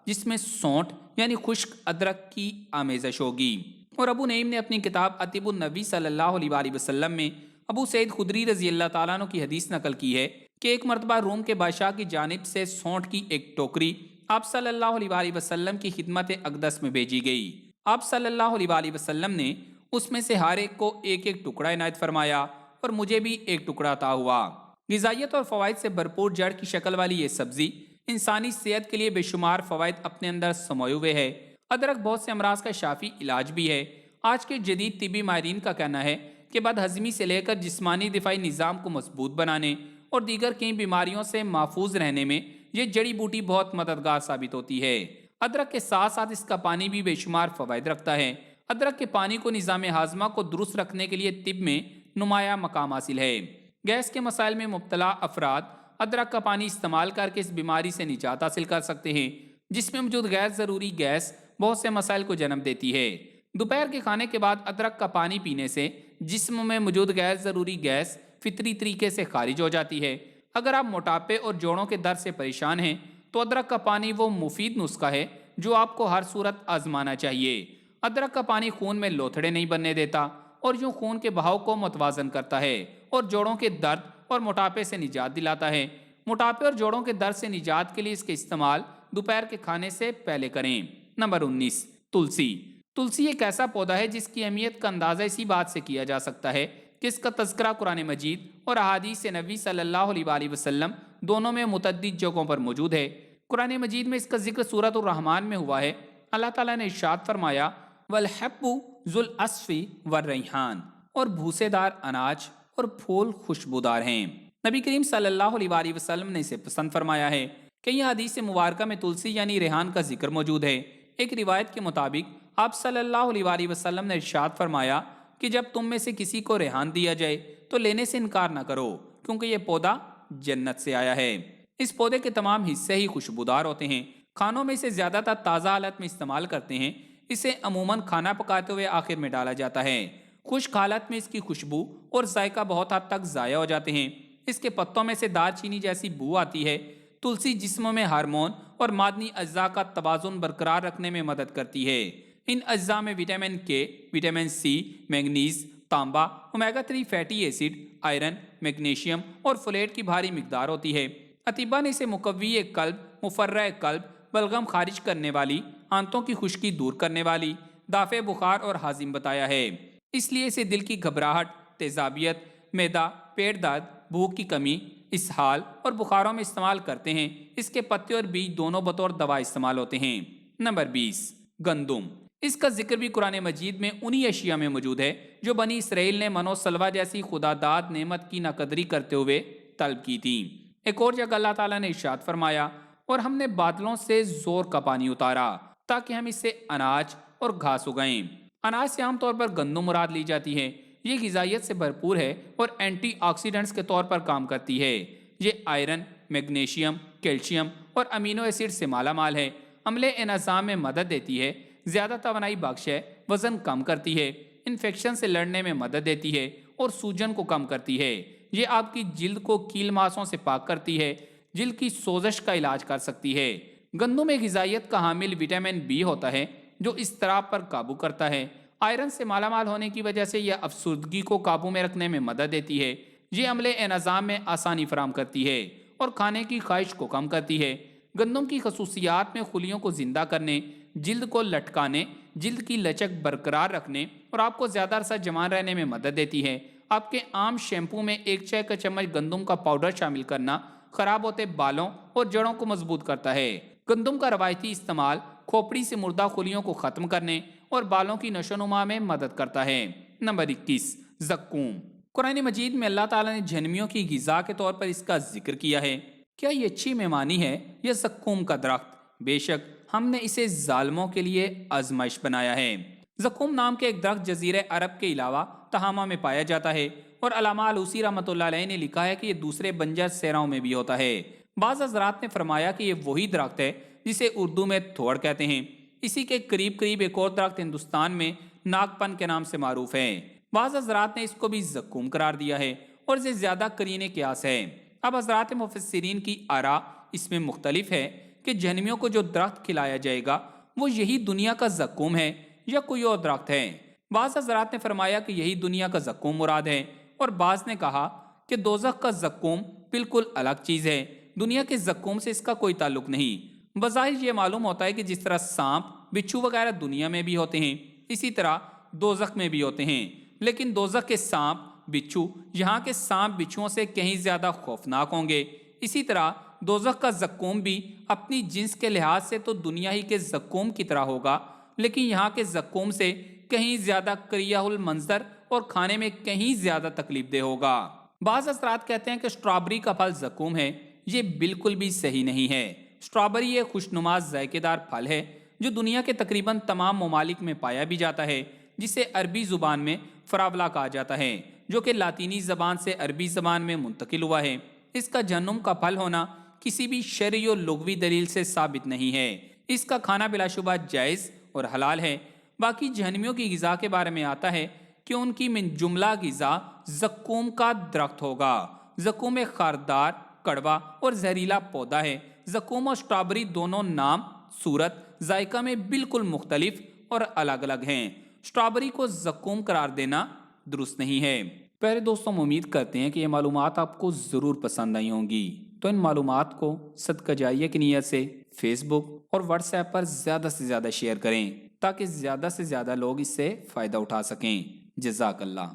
جس میں سونٹ یعنی خشک ادرک کی آمیزش ہوگی۔ اور ابو نعیم نے اپنی کتاب اطیب النبی صلی اللہ علیہ وآلہ وسلم میں ابو سعید خدری رضی اللہ تعالیٰ عنہ کی حدیث نقل کی ہے کہ ایک مرتبہ روم کے بادشاہ کی جانب سے سونٹ کی ایک ٹوکری آپ صلی اللہ علیہ وآلہ وسلم کی خدمت اقدس میں بھیجی گئی۔ آپ صلی اللہ علیہ وآلہ وسلم نے اس میں سے ہر ایک کو ایک ایک ٹکڑا عنایت فرمایا اور مجھے بھی ایک ٹکڑا عطا ہوا۔ غذائیت اور فوائد سے بھرپور جڑ کی شکل والی یہ سبزی انسانی صحت کے لیے بے شمار فوائد اپنے اندر سموئے ہوئے ہے۔ ادرک بہت سے امراض کا شافی علاج بھی ہے۔ آج کے جدید طبی ماہرین کا کہنا ہے کہ بد ہضمی سے لے کر جسمانی دفاعی نظام کو مضبوط بنانے اور دیگر کئی بیماریوں سے محفوظ رہنے میں یہ جڑی بوٹی بہت مددگار ثابت ہوتی ہے۔ ادرک کے ساتھ ساتھ اس کا پانی بھی بے شمار فوائد رکھتا ہے۔ ادرک کے پانی کو نظام ہاضمہ کو درست رکھنے کے لیے طب میں نمایاں مقام حاصل ہے۔ گیس کے مسائل میں مبتلا افراد ادرک کا پانی استعمال کر کے اس بیماری سے نجات حاصل کر سکتے ہیں، جس میں موجود غیر ضروری گیس بہت سے مسائل کو جنم دیتی ہے۔ دوپہر کے کھانے کے بعد ادرک کا پانی پینے سے جسم میں موجود غیر ضروری گیس فطری طریقے سے خارج ہو جاتی ہے۔ اگر آپ موٹاپے اور جوڑوں کے درد سے پریشان ہیں تو ادرک کا پانی وہ مفید نسخہ ہے جو آپ کو ہر صورت آزمانا چاہیے۔ ادرک کا پانی خون میں لوتھڑے نہیں بننے دیتا اور یوں خون کے بہاؤ کو متوازن کرتا ہے اور جوڑوں کے درد اور موٹاپے سے نجات دلاتا ہے۔ موٹاپے اور جوڑوں کے درد سے نجات کے لیے اس کے استعمال دوپہر کے کھانے سے پہلے کریں۔ نمبر 19، تلسی۔ تلسی ایک ایسا پودا ہے جس کی اہمیت کا اندازہ اسی بات سے کیا جا سکتا ہے کہ اس کا تذکرہ قرآن مجید اور احادیث نبی صلی اللہ علیہ وآلہ وسلم دونوں میں متعدد جگہوں پر موجود ہے۔ قرآن مجید میں اس کا ذکر سورۃ الرحمن میں ہوا ہے۔ اللہ تعالیٰ نے ارشاد فرمایا، وَالْحَبُّ ذُو الْعَصْفِ وَالرَّيْحَانُ، اور بھوسے دار اناج اور پھول خوشبودار ہیں۔ نبی کریم صلی اللہ علیہ وآلہ وسلم نے اسے پسند فرمایا ہے۔ کئی حدیث مبارکہ میں تلسی یعنی ریحان کا ذکر موجود ہے۔ ایک روایت کے مطابق آپ صلی اللہ علیہ وآلہ وسلم نے ارشاد فرمایا کہ جب تم میں سے کسی کو ریحان دیا جائے تو لینے سے انکار نہ کرو، کیونکہ یہ پودا جنت سے آیا ہے۔ اس پودے کے تمام حصے ہی خوشبودار ہوتے ہیں۔ کھانوں میں اسے زیادہ تر تازہ حالت میں استعمال کرتے ہیں۔ اسے عموماً کھانا پکاتے ہوئے آخر میں ڈالا جاتا ہے۔ خشک حالت میں اس کی خوشبو اور ذائقہ بہت حد تک ضائع ہو جاتے ہیں۔ اس کے پتوں میں سے دار چینی جیسی بو آتی ہے۔ تلسی جسم میں ہارمون اور معدنی اجزاء کا توازن برقرار رکھنے میں مدد کرتی ہے۔ ان اجزاء میں vitamin K, vitamin C, manganese, تانبا، omega 3 fatty acid, iron, magnesium اور فولیٹ کی بھاری مقدار ہوتی ہے۔ اطباء نے اسے مقوی قلب، مفرح قلب، بلغم خارج کرنے والی، آنتوں کی خشکی دور کرنے والی، دافع بخار اور ہاضم بتایا ہے۔ اس لیے اسے دل کی گھبراہٹ، تیزابیت، معدہ، پیٹ درد، بھوک کی کمی، اسہال اور بخاروں میں استعمال کرتے ہیں۔ اس کے پتے اور بیج دونوں بطور دوا استعمال ہوتے ہیں۔ نمبر 20 گندم، اس کا ذکر بھی قرآن مجید میں انہی اشیاء میں موجود ہے جو بنی اسرائیل نے من و سلوہ جیسی خدا داد نعمت کی ناقدری کرتے ہوئے طلب کی تھی۔ ایک اور جگہ اللہ تعالیٰ نے ارشاد فرمایا، اور ہم نے بادلوں سے زور کا پانی اتارا تاکہ ہم اس سے اناج اور گھاس اگائیں۔ اناج سے عام طور پر گندم مراد لی جاتی ہے۔ یہ غذائیت سے بھرپور ہے اور اینٹی آکسیڈنٹس کے طور پر کام کرتی ہے۔ یہ آئرن، میگنیشیم، کیلشیم اور امینو ایسڈ سے مالا مال ہے۔ عملے انہضام میں مدد دیتی ہے، زیادہ توانائی بخش ہے، وزن کم کرتی ہے، انفیکشن سے لڑنے میں مدد دیتی ہے اور سوجن کو کم کرتی ہے۔ یہ آپ کی جلد کو کیل ماسوں سے پاک کرتی ہے، جلد کی سوزش کا علاج کر سکتی ہے۔ گندم میں غذائیت کا حامل وٹامن بی ہوتا ہے جو اضطراب پر قابو کرتا ہے۔ آئرن سے مالا مال ہونے کی وجہ سے یہ افسردگی کو قابو میں رکھنے میں مدد دیتی ہے۔ یہ عملے انہضام میں آسانی فراہم کرتی ہے اور کھانے کی خواہش کو کم کرتی ہے۔ گندم کی خصوصیات میں خلیوں کو زندہ کرنے، جلد کو لٹکانے، جلد کی لچک برقرار رکھنے اور آپ کو زیادہ عرصہ جوان رہنے میں مدد دیتی ہے۔ آپ کے عام شیمپو میں 1 چائے کا چمچ گندم کا پاؤڈر شامل کرنا خراب ہوتے بالوں اور جڑوں کو مضبوط کرتا ہے۔ گندم کا روایتی استعمال کھوپڑی سے مردہ خلیوں کو ختم کرنے اور بالوں کی نشو و نما میں مدد کرتا ہے۔ نمبر 21 زقوم، قرآن مجید میں اللہ تعالیٰ نے جہنمیوں کی غذا کے طور پر اس کا ذکر کیا ہے۔ کیا یہ اچھی مہمانی ہے یا زقوم کا درخت؟ بے شک ہم نے اسے ظالموں کے لیے آزمائش بنایا ہے۔ زقوم نام کے ایک درخت جزیرہ عرب کے علاوہ تہامہ میں پایا جاتا ہے، اور علامہ علوسی رحمۃ اللہ علیہ نے لکھا ہے کہ یہ دوسرے بنجر صحراؤں میں بھی ہوتا ہے۔ بعض حضرات نے فرمایا کہ یہ وہی درخت ہے جسے اردو میں تھوڑ کہتے ہیں۔ اسی کے قریب قریب ایک اور درخت ہندوستان میں ناگ پن کے نام سے معروف ہے۔ بعض حضرات نے اس کو بھی زقوم قرار دیا ہے اور اسے زیادہ قرین قیاس ہے۔ اب حضرات مفسرین کی آراء اس میں مختلف ہے کہ جہنمیوں کو جو درخت کھلایا جائے گا وہ یہی دنیا کا زقوم ہے یا کوئی اور درخت ہے۔ بعض حضرات نے فرمایا کہ یہی دنیا کا زقوم مراد ہے، اور بعض نے کہا کہ دوزخ کا زقوم بالکل الگ چیز ہے، دنیا کے زقوم سے اس کا کوئی تعلق نہیں۔ بظاہر یہ معلوم ہوتا ہے کہ جس طرح سانپ، بچھو وغیرہ دنیا میں بھی ہوتے ہیں، اسی طرح دوزخ میں بھی ہوتے ہیں، لیکن دوزخ کے سانپ، بچھو یہاں کے سانپ بچھوؤں سے کہیں زیادہ خوفناک ہوں گے۔ اسی طرح دوزخ کا زقوم بھی اپنی جنس کے لحاظ سے تو دنیا ہی کے زقوم کی طرح ہوگا، لیکن یہاں کے زقوم سے کہیں زیادہ کریہ المنظر اور کھانے میں کہیں زیادہ تکلیف دہ ہوگا۔ بعض حضرات کہتے ہیں کہ اسٹرابری کا پھل زقوم ہے۔ یہ بالکل بھی صحیح نہیں ہے۔ اسٹرابری ایک خوشنما ذائقے دار پھل ہے جو دنیا کے تقریباً تمام ممالک میں پایا بھی جاتا ہے، جسے عربی زبان میں فراولا کہا جاتا ہے، جو کہ لاطینی زبان سے عربی زبان میں منتقل ہوا ہے۔ اس کا جہنم کا پھل ہونا کسی بھی شرعی و لغوی دلیل سے ثابت نہیں ہے۔ اس کا کھانا بلا شبہ جائز اور حلال ہے۔ باقی جہنمیوں کی غذا کے بارے میں آتا ہے کہ ان کی من جملہ غذا زقوم کا درخت ہوگا۔ زقوم ایک خاردار، کڑوا اور زہریلا پودا ہے۔ زقوم اور اسٹرابری دونوں نام، صورت، ذائقہ میں بالکل مختلف اور الگ الگ ہیں۔ اسٹرابری کو زقوم قرار دینا درست نہیں ہے۔ پیارے دوستوں، امید کرتے ہیں کہ یہ معلومات آپ کو ضرور پسند آئی ہوں گی، تو ان معلومات کو صدقہ جاریہ کی نیت سے فیس بک اور واٹس ایپ پر زیادہ سے زیادہ شیئر کریں تاکہ زیادہ سے زیادہ لوگ اس سے فائدہ اٹھا سکیں۔ جزاک اللہ۔